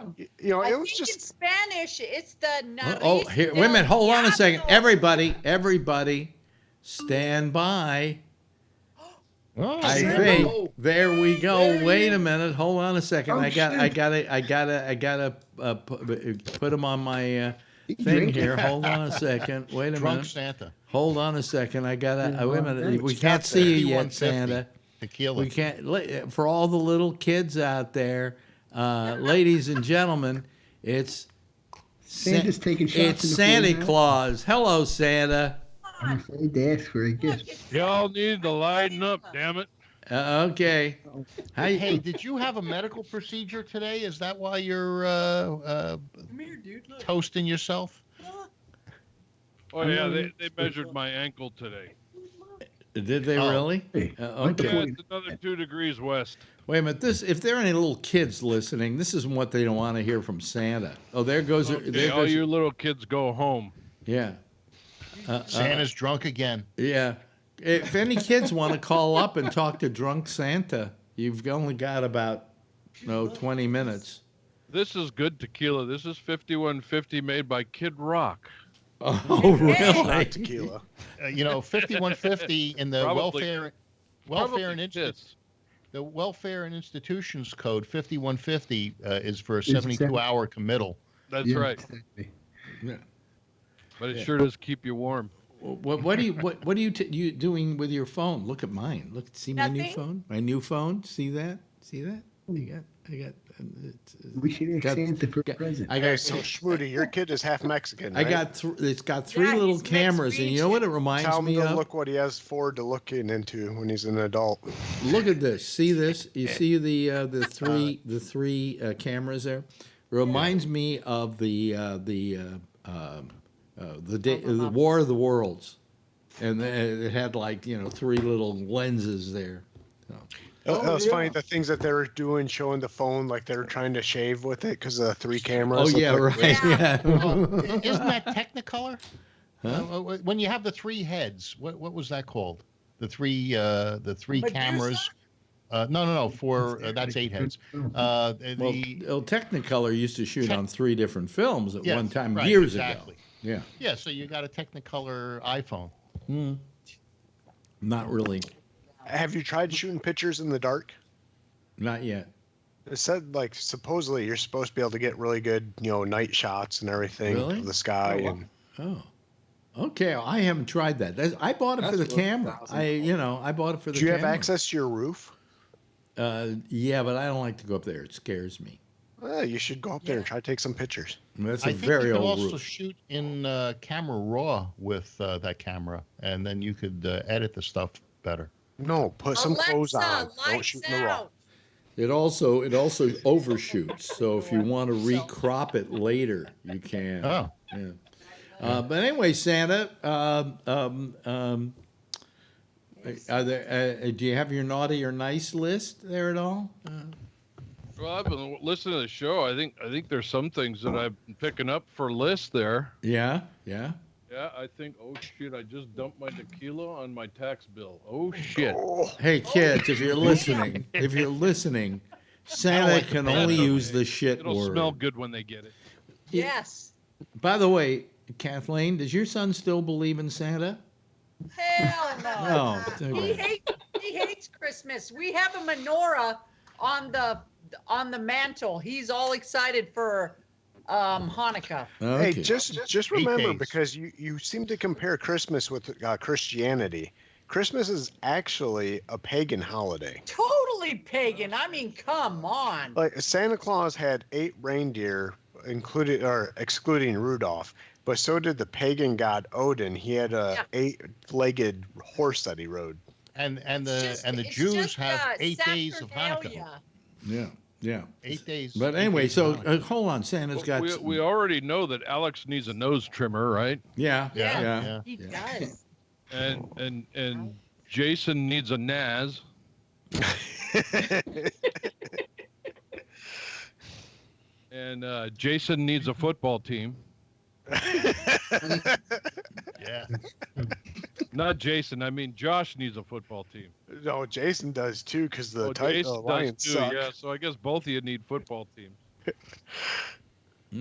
I it was think just in Spanish, it's the nariz. Oh, here. Wait a minute. Hold on a second. Diablo. Everybody, stand by. Oh, I think there we go. Wait a minute. Hold on a second. Oh, I gotta put them on my thing here. Hold on a second. Wait a Drunk minute. Santa. Hold on a second. Wait a minute. We can't see you yet, Santa. Tequila. We can't. For all the little kids out there, ladies and gentlemen, it's Santa's taking shots. It's in the Santa pool now. Claus. Hello, Santa. I'm afraid to ask for a gift. Y'all need to lighten up, damn it. Okay. Hey, did you have a medical procedure today? Is that why you're Come here, dude. Look. toasting yourself? Oh, yeah, they measured my ankle today. Did they really? Hey, Okay. Yeah, it's another 2 degrees west. Wait a minute. If there are any little kids listening, this isn't what they don't want to hear from Santa. Oh, there goes. Okay, There all goes. you little kids go home. Yeah. Santa's drunk again. Yeah. If any kids want to call up and talk to drunk Santa, you've only got about 20 minutes. This is good tequila. This is 5150 made by Kid Rock. Oh, really? not tequila. 5150 in the Probably welfare and this. the welfare and institutions code 5150 is for a 72-hour committal. That's right. Exactly. Yeah. But it sure does keep you warm. What are you you doing with your phone? Look at mine. See my new Nothing. phone. My new phone. See that? I got. We should ask Got- Santa for a got- present. I got. So Schmoody, your kid is half Mexican, I right? got. It's got 3 Yeah, little he's cameras, and you know what it reminds Tell him me to of? look what he has forward to looking into when he's an adult. Look at this. See this? You see the three cameras there? Reminds me of the War of the Worlds, and it had 3 little lenses there. So. That was funny. The things that they were doing, showing the phone like they were trying to shave with it because of the 3 cameras. Oh yeah, right. Yeah. Isn't that Technicolor? Huh? When you have the 3 heads, what was that called? The three cameras. No. For that's 8 heads. Technicolor used to shoot on 3 different films at one time years ago. Yeah. Yeah. So you got a Technicolor iPhone. Not really. Have you tried shooting pictures in the dark? Not yet. It said like supposedly you're supposed to be able to get really good, night shots and everything of the sky Okay, I haven't tried that. I bought it for the camera. I bought it for the camera. Do you have access to your roof? Yeah, but I don't like to go up there. It scares me. Well, you should go up there and try to take some pictures. That's I a think very you could old also roof. shoot in Camera Raw with that camera, and then you could edit the stuff better. No, put some clothes on. Don't Lights shoot in the raw. It also overshoots. So if you want to recrop it later, you can. Oh. Yeah. But anyway, Santa, are there? Do you have your naughty or nice list there at all? Well, I've been listening to the show. I think there's some things that I've been picking up for lists there. Yeah. Yeah, I think. Oh shit! I just dumped my tequila on my tax bill. Oh shit! Hey kids, if you're listening, Santa can only use the shit It'll word. smell good when they get it. Yes. By the way, Kathleen, does your son still believe in Santa? Hell no. No. He hates Christmas. We have a menorah on the mantle. He's all excited for Hanukkah. Okay. Hey, just remember, because you seem to compare Christmas with Christianity. Christmas is actually a pagan holiday. Totally pagan. I mean, come on. Like Santa Claus had 8 reindeer, excluding Rudolph, but so did the pagan god Odin. He had a 8-legged horse that he rode. And the Jews have 8 days of Hanukkah. Yeah. 8 days. But anyway, so hold on, Santa's got. We already know that Alex needs a nose trimmer, right? Yeah. He does. And Jason needs a Naz. And Jason needs a football team. Yeah. Not Jason. I mean, Josh needs a football team. No, Jason does too, because the Jason Lions does too. suck. Yeah, so I guess both of you need football teams.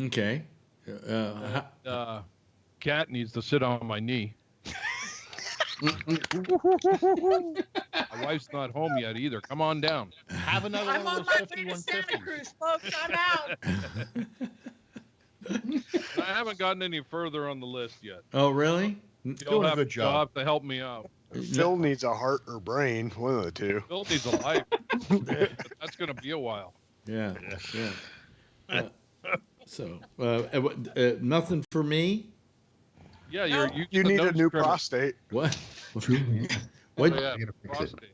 Okay. Cat needs to sit on my knee. My wife's not home yet either. Come on down. Have another I'm one on of my those way to 5150s. Santa Cruz, folks. I'm out. I haven't gotten any further on the list yet. Oh, really? You'll have to help me out. Phil needs a heart or brain, one of the two. Phil needs a life. That's going to be a while. Yeah. So, nothing for me? Yeah, you need a new prostate. What? What? Oh, yeah, prostate.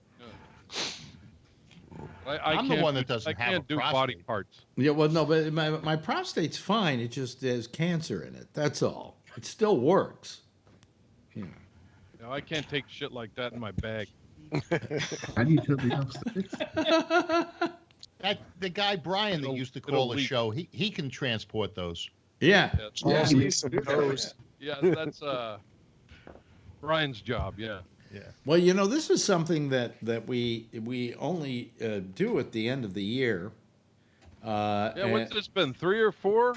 Yeah. I'm the one that doesn't have a can't do prostate. body parts. Yeah, well, no, but my prostate's fine. It just there's cancer in it. That's all. It still works. Yeah. No, I can't take shit like that in my bag. How do you tell the opposite? The guy Brian that used to call the show, he can transport those. Yeah. Yeah, that's Brian's job. Yeah. Well, this is something that we only do at the end of the year. What's this been? 3 or 4?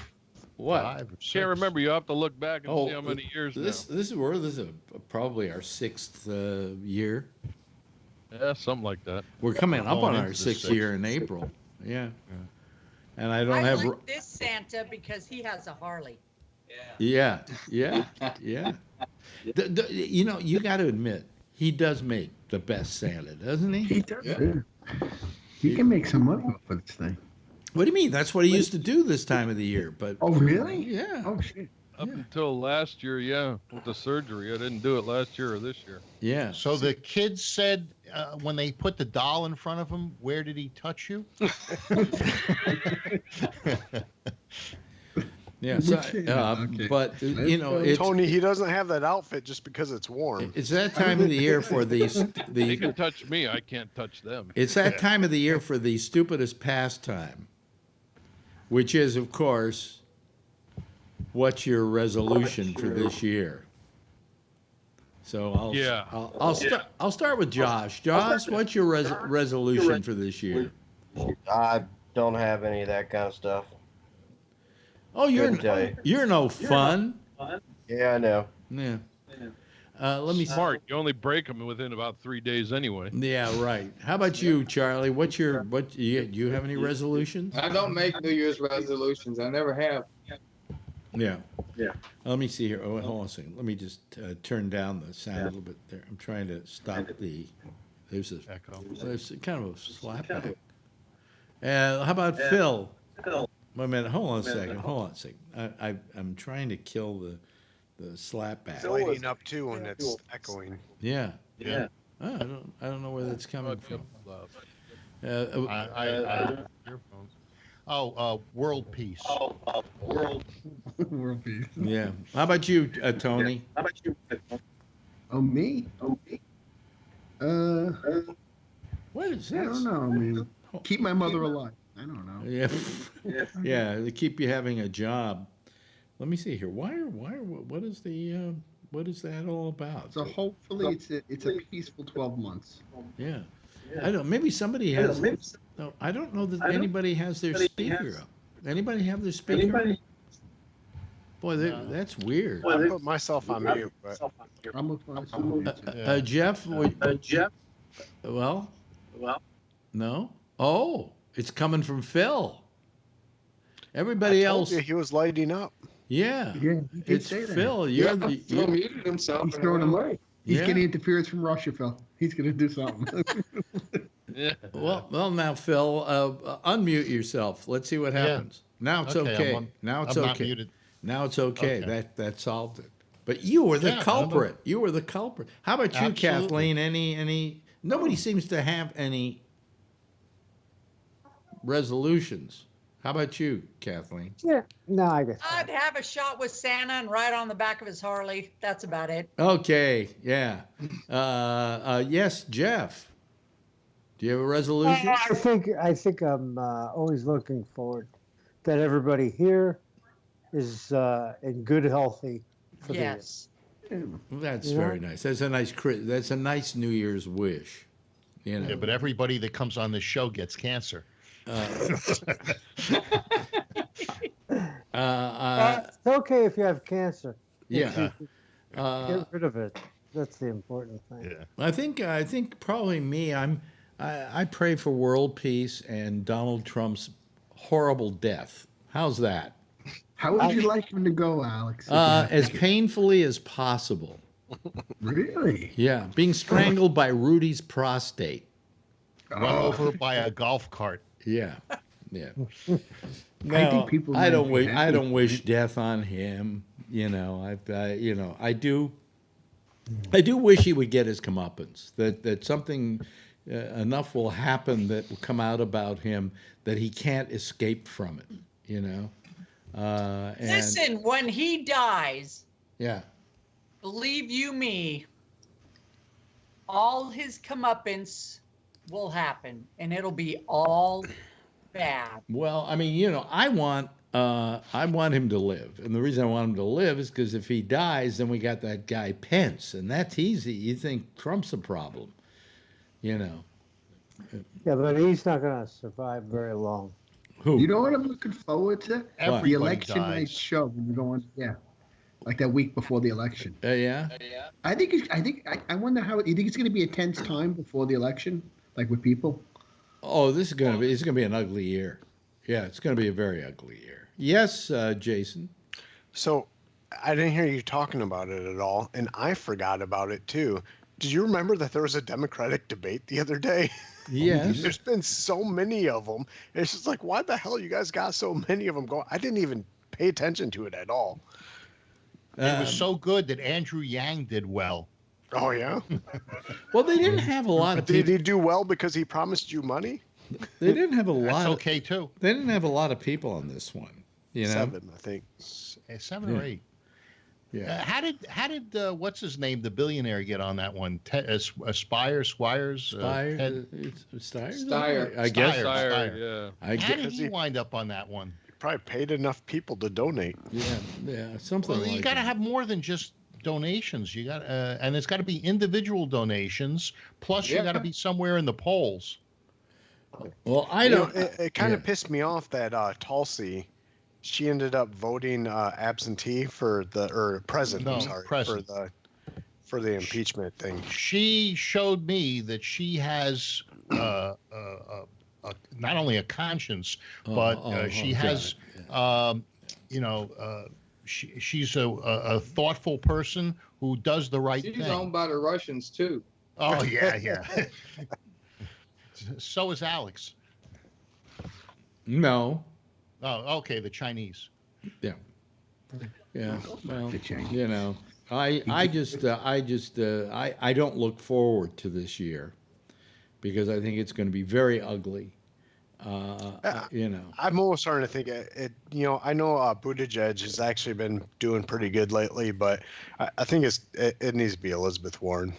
What? 5 or 6. Can't remember. You have to look back and see how many years this now. This is probably our 6th year. Yeah, something like that. We're coming up on our into the 6th year in April. Yeah. And I don't have. Like this Santa because he has a Harley. Yeah. You got to admit, he does make the best Santa, doesn't he? He does. Yeah. He can make some money off of this thing. What do you mean? That's what he used to do this time of the year. But oh, really? Yeah. Oh, shit. Up until last year, with the surgery. I didn't do it last year or this year. Yeah. So the kids said when they put the doll in front of him, where did he touch you? Yeah, so, but you know, it's, Tony, he doesn't have that outfit just because it's warm. It's that time of the year for They can touch me, I can't touch them. It's that time of the year for the stupidest pastime, which is, of course, what's your resolution for this year? So I'll start with Josh. Josh, what's your resolution for this year? I don't have any of that kind of stuff. Oh, you're no fun. Yeah, I know. Yeah. Let me Smart. You only break them within about 3 days anyway. Yeah, right. How about you, Charlie? Do you have any resolutions? I don't make New Year's resolutions. I never have. Yeah. Let me see here. Oh, hold on a second. Let me just turn down the sound a little bit there. I'm trying to stop the. There's a echo. There's kind of a slapback. How about Phil? Wait a minute. Hold on a second. I'm trying to kill the slapback. It's lighting up too when it's echoing. Yeah. I don't know where that's coming from. Earphones. World peace. World peace. Yeah. How about you, Tony? Oh, me? What is this? I don't know. I mean, keep my mother alive. I don't know. Yeah. They keep you having a job. Let me see here. What is that all about? So hopefully it's a peaceful 12 months. Yeah. I don't. Maybe somebody has. No, I don't know that anybody has their speaker up. Anybody have their speaker up? Boy, that's weird. I put myself on mute, but I'm with myself. Jeff. Jeff. Well. No. Oh, it's coming from Phil. Everybody else. He was lighting up. Yeah. It's Phil. Phil muted himself. He's throwing away. He's getting interference from Russia, Phil. He's going to do something. Yeah. Well, now, Phil, unmute yourself. Let's see what happens. Now it's okay. Now it's okay. Not muted. Now it's okay. That solved it. But you were the culprit. You were the culprit. How about you, Kathleen? Any? Nobody seems to have any resolutions. How about you, Kathleen? Yeah, no, I guess. I'd have a shot with Santa and ride on the back of his Harley. That's about it. Okay, yeah. Yes, Jeff. Do you have a resolution? I think I'm always looking forward that everybody here is in good, healthy. For yes. That's very nice. That's a nice New Year's wish. You know. Yeah, but everybody that comes on this show gets cancer. It's okay if you have cancer. Yeah. Get rid of it. That's the important thing. Yeah. I think probably me. I pray for world peace and Donald Trump's horrible death. How's that? How would you like him to go, Alex? As painfully as possible. Really? Yeah, being strangled by Rudy's prostate. Run over by a golf cart. Yeah. I think I don't wish death on him. You know, I do wish he would get his comeuppance. That something enough will happen that will come out about him that he can't escape from it. You know. Listen, when he dies. Yeah. Believe you me, all his comeuppance will happen, and it'll be all bad. Well, I mean, you know, I want him to live, and the reason I want him to live is because if he dies, then we got that guy Pence, and that's easy. You think Trump's a problem, you know? Yeah, but he's not going to survive very long. Who? You know what I'm looking forward to? Everybody The election dies. night show when you go on. Yeah. Like that week before the election. Yeah. I wonder how. You think it's going to be a tense time before the election, like with people? Oh, it's gonna be an ugly year. Yeah, it's gonna be a very ugly year. Yes, Jason. So I didn't hear you talking about it at all, and I forgot about it too. Did you remember that there was a Democratic debate the other day? Yes. There's been so many of them. It's just like, why the hell you guys got so many of them going? I didn't even pay attention to it at all. It was so good that Andrew Yang did well. Oh, yeah? Well, they didn't have a lot of people. Did he do well because he promised you money? They didn't have a lot. That's okay, too. They didn't have a lot of people on this one. You know, 7, I think. 7 or 8. Yeah. How did what's his name, the billionaire, get on that one? Squires? Steyer? I guess. Steyer, yeah. How did he wind up on that one? He probably paid enough people to donate. Yeah, something like you got to have more than just donations. You got and it's got to be individual donations. Plus, you got to be somewhere in the polls. Well, I don't. It kind of pissed me off that Tulsi, she ended up voting absentee for present. I'm sorry, present. for the impeachment thing. She showed me that she has not only a conscience, but she has, she's a thoughtful person who does the right thing. She's owned by the Russians too. Oh yeah. So is Alex. No. Oh, okay. The Chinese. Yeah. Well, you know, I don't look forward to this year because I think it's going to be very ugly. You know, I'm almost starting to think it. I know Buttigieg has actually been doing pretty good lately, but I think it needs to be Elizabeth Warren.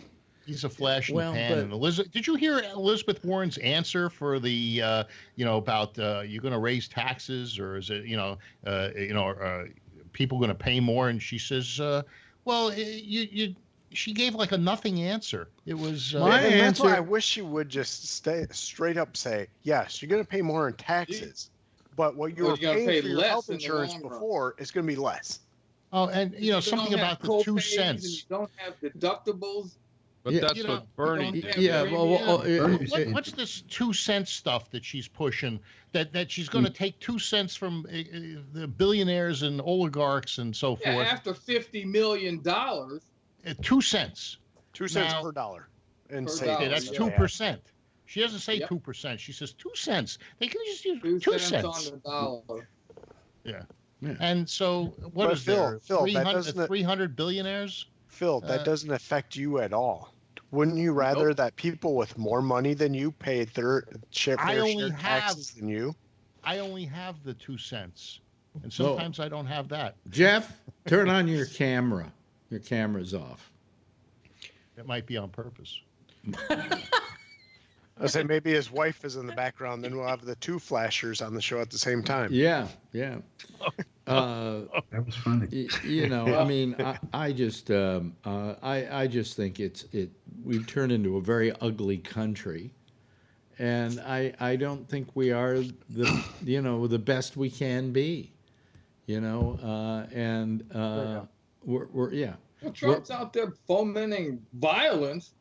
He's a flash in the pan. And Elizabeth, did you hear Elizabeth Warren's answer for the, about you're going to raise taxes, or is it, people going to pay more? And she says, she gave like a nothing answer. It was my answer. That's why I wish she would just straight up say, yes, you're going to pay more in taxes, but what you were paying for your health insurance before is going to be less. Oh, and something about the 2 cents. You don't have deductibles. But that's what Bernie. What's this 2 cent stuff that she's pushing? That she's going to take 2 cents from the billionaires and oligarchs and so forth. After $50 million. 2 cents. 2 cents per dollar. And that's 2%. She doesn't say 2%. She says 2 cents. They can just use 2 cents on the dollar. Yeah. And so what is there? 300 billionaires? Phil, that doesn't affect you at all. Wouldn't you rather that people with more money than you pay their share taxes than you? I only have the 2 cents, and sometimes I don't have that. Jeff, turn on your camera. Your camera's off. It might be on purpose. I say maybe his wife is in the background, then we'll have the 2 flashers on the show at the same time. Yeah. That was funny. I mean, I just think we've turned into a very ugly country, and I don't think we are the best we can be, and we're Trump's out there fomenting violence.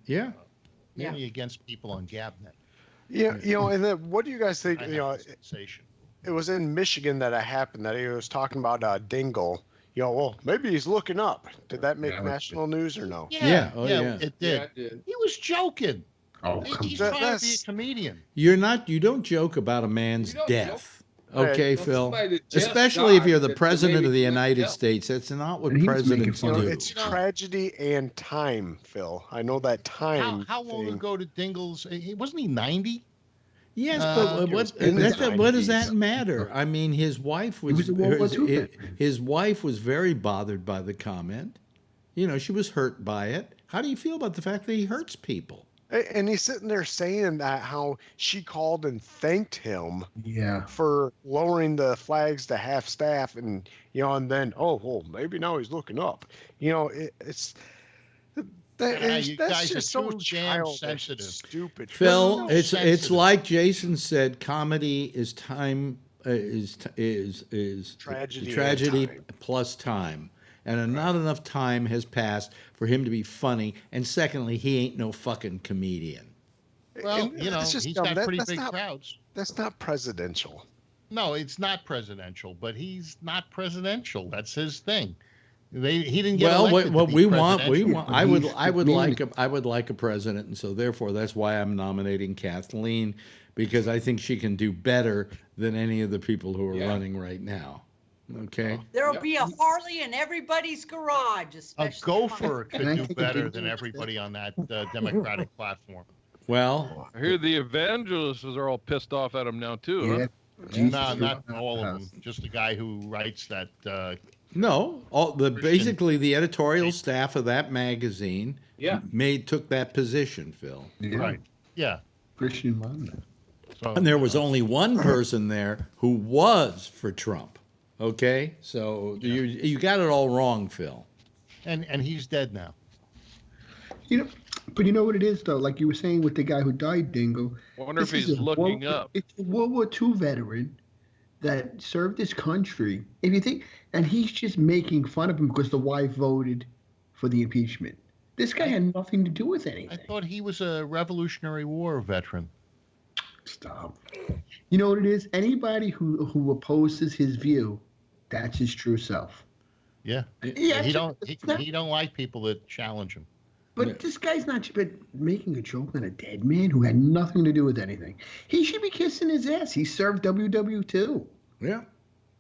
Yeah. Mainly against people on Gabnet. Yeah, and then what do you guys think? It was in Michigan that it happened, that he was talking about Dingle. Well, maybe he's looking up. Did that make national news or no? Yeah, it did. Yeah, it did. He was joking. Oh, he's trying to be a comedian. You don't joke about a man's death. Okay, Phil. Especially if you're the president of the United States. That's not what presidents do. It's tragedy and time, Phil. I know that time. How long ago did Dingle's? Wasn't he 90? Yes, but what does that matter? I mean, his wife was very bothered by the comment. She was hurt by it. How do you feel about the fact that he hurts people? And he's sitting there saying that how she called and thanked him for lowering the flags to half staff, and and then maybe now he's looking up. That's just so childish, stupid. Phil, it's like Jason said. Comedy is time is tragedy plus time. And not enough time has passed for him to be funny. And secondly, he ain't no fucking comedian. Well, he's got pretty big crowds. That's not presidential. No, it's not presidential, but he's not presidential. That's his thing. He didn't get elected to be presidential. I would like a president, and so therefore that's why I'm nominating Kathleen, because I think she can do better than any of the people who are running right now. Okay. There'll be a Harley in everybody's garage, especially. A gopher could do better than everybody on that Democratic platform. Well, I hear the evangelists are all pissed off at him now too. Yeah. Huh? No, not all of them. Just the guy who writes that. No, basically the editorial staff of that magazine took that position, Phil. Yeah. Right. Yeah. Christian Monmouth. So, and there was only one person there who was for Trump. Okay, so you got it all wrong, Phil. And he's dead now. But you know what it is though, like you were saying with the guy who died, Dingo. I wonder if he's looking up. It's a World War II veteran that served his country. If you think, and he's just making fun of him because the wife voted for the impeachment. This guy had nothing to do with anything. I thought he was a Revolutionary War veteran. Stop. You know what it is? Anybody who opposes his view, that's his true self. Yeah. He don't like people that challenge him. But this guy's not making a joke on a dead man who had nothing to do with anything. He should be kissing his ass. He served WW2. Yeah.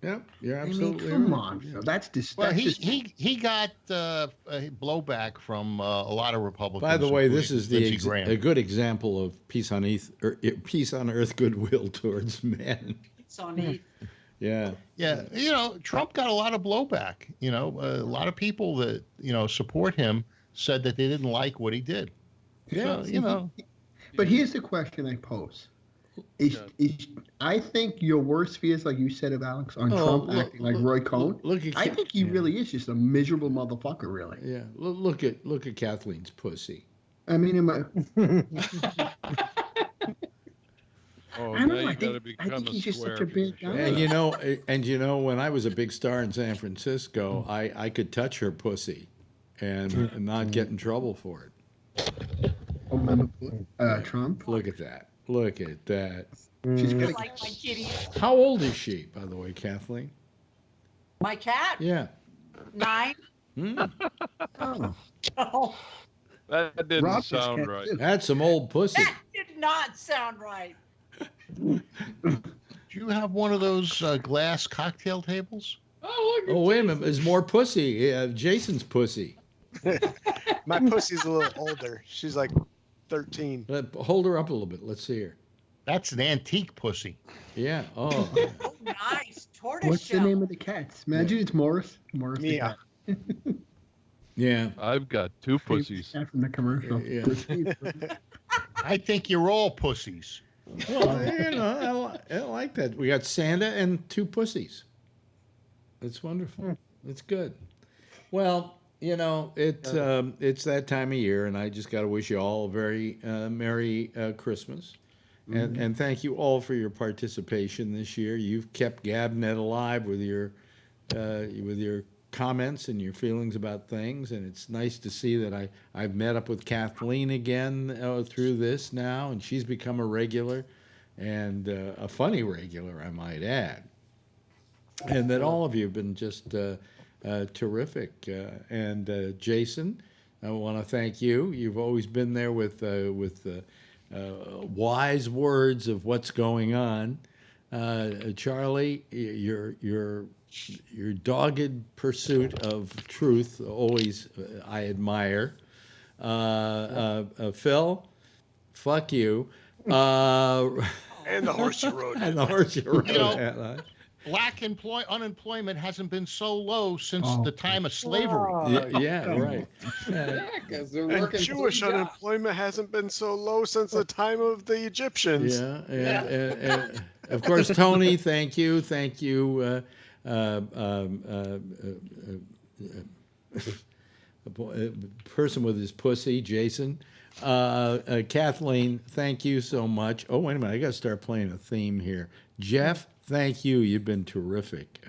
Yeah, you're absolutely come right. on. Yeah. That's just. Well, he got blowback from a lot of Republicans. By the way, this is a good example of peace on earth, goodwill towards men. Peace on earth. Yeah. Yeah. Trump got a lot of blowback. A lot of people that support him said that they didn't like what he did. Yeah. So, But here's the question I pose. I think your worst fears, like you said of Alex, on Trump acting like Roy Cohn. I think he really is just a miserable motherfucker, really. Yeah. Look at Kathleen's pussy. I mean, I think he's just such a big guy. And when I was a big star in San Francisco, I could touch her pussy and not get in trouble for it. Trump? Look at that. Look at that. She's like my kitty. How old is she, by the way, Kathleen? My cat? Yeah. 9. Oh. That didn't sound right. That's some old pussy. That did not sound right. Do you have one of those glass cocktail tables? Oh, wait a minute. There's more pussy. Jason's pussy. My pussy's a little older. She's like 13. Hold her up a little bit. Let's see her. That's an antique pussy. Yeah. Oh. Oh, nice. Tortoise What's shell. the name of the cats? Imagine it's Morris. Morris. Mia. Yeah. I've got 2 pussies. Cat from the commercial. Yeah. I think you're all pussies. Well, I like that. We got Santa and 2 pussies. That's wonderful. That's good. Well, it's that time of year, and I just got to wish you all a very Merry Christmas. And thank you all for your participation this year. You've kept GabNet alive with your comments and your feelings about things, and it's nice to see that I've met up with Kathleen again through this now, and she's become a regular, and a funny regular, I might add. And that all of you have been just terrific. And Jason, I want to thank you. You've always been there with wise words of what's going on. Charlie, your dogged pursuit of truth always I admire. Phil, fuck you. And the horse you rode. And the horse you rode. Black unemployment hasn't been so low since the time of slavery. Yeah, right. And Jewish unemployment hasn't been so low since the time of the Egyptians. Yeah. Of course, Tony, thank you. Person with his pussy, Jason. Kathleen, thank you so much. Oh, wait a minute. I got to start playing a theme here. Jeff, thank you. You've been terrific.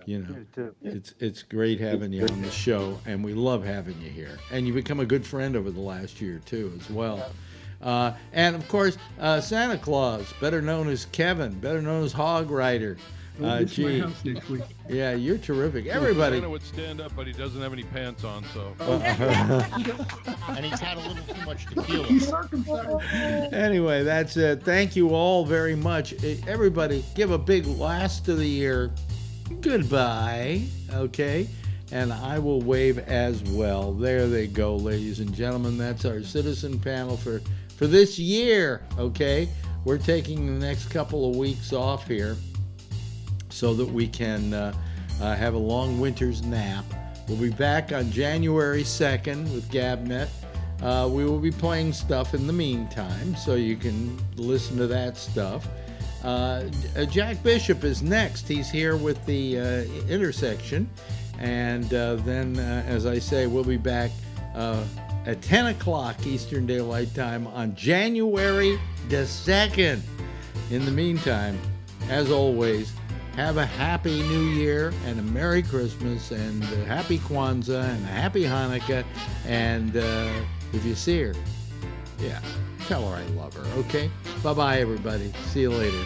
It's great having you on the show, and we love having you here. And you've become a good friend over the last year, too, as well. And, of course, Santa Claus, better known as Kevin, better known as Hog Rider. Gee, yeah, you're terrific. Everybody. Santa would stand up, but he doesn't have any pants on, so. And he's had a little too much tequila. Anyway, that's it. Thank you all very much. Everybody, give a big last of the year goodbye, okay? And I will wave as well. There they go, ladies and gentlemen. That's our citizen panel for this year, okay? we're taking the next couple of weeks off here so that we can have a long winter's nap. We'll be back on January 2nd with GabNet. We will be playing stuff in the meantime, so you can listen to that stuff. Jack Bishop is next. He's here with the Intersection. And then, as I say, we'll be back at 10 o'clock Eastern Daylight Time on January the 2nd. In the meantime, as always, have a happy New Year and a Merry Christmas and a Happy Kwanzaa and a Happy Hanukkah. And if you see her, yeah, tell her I love her, okay? Bye-bye, everybody. See you later.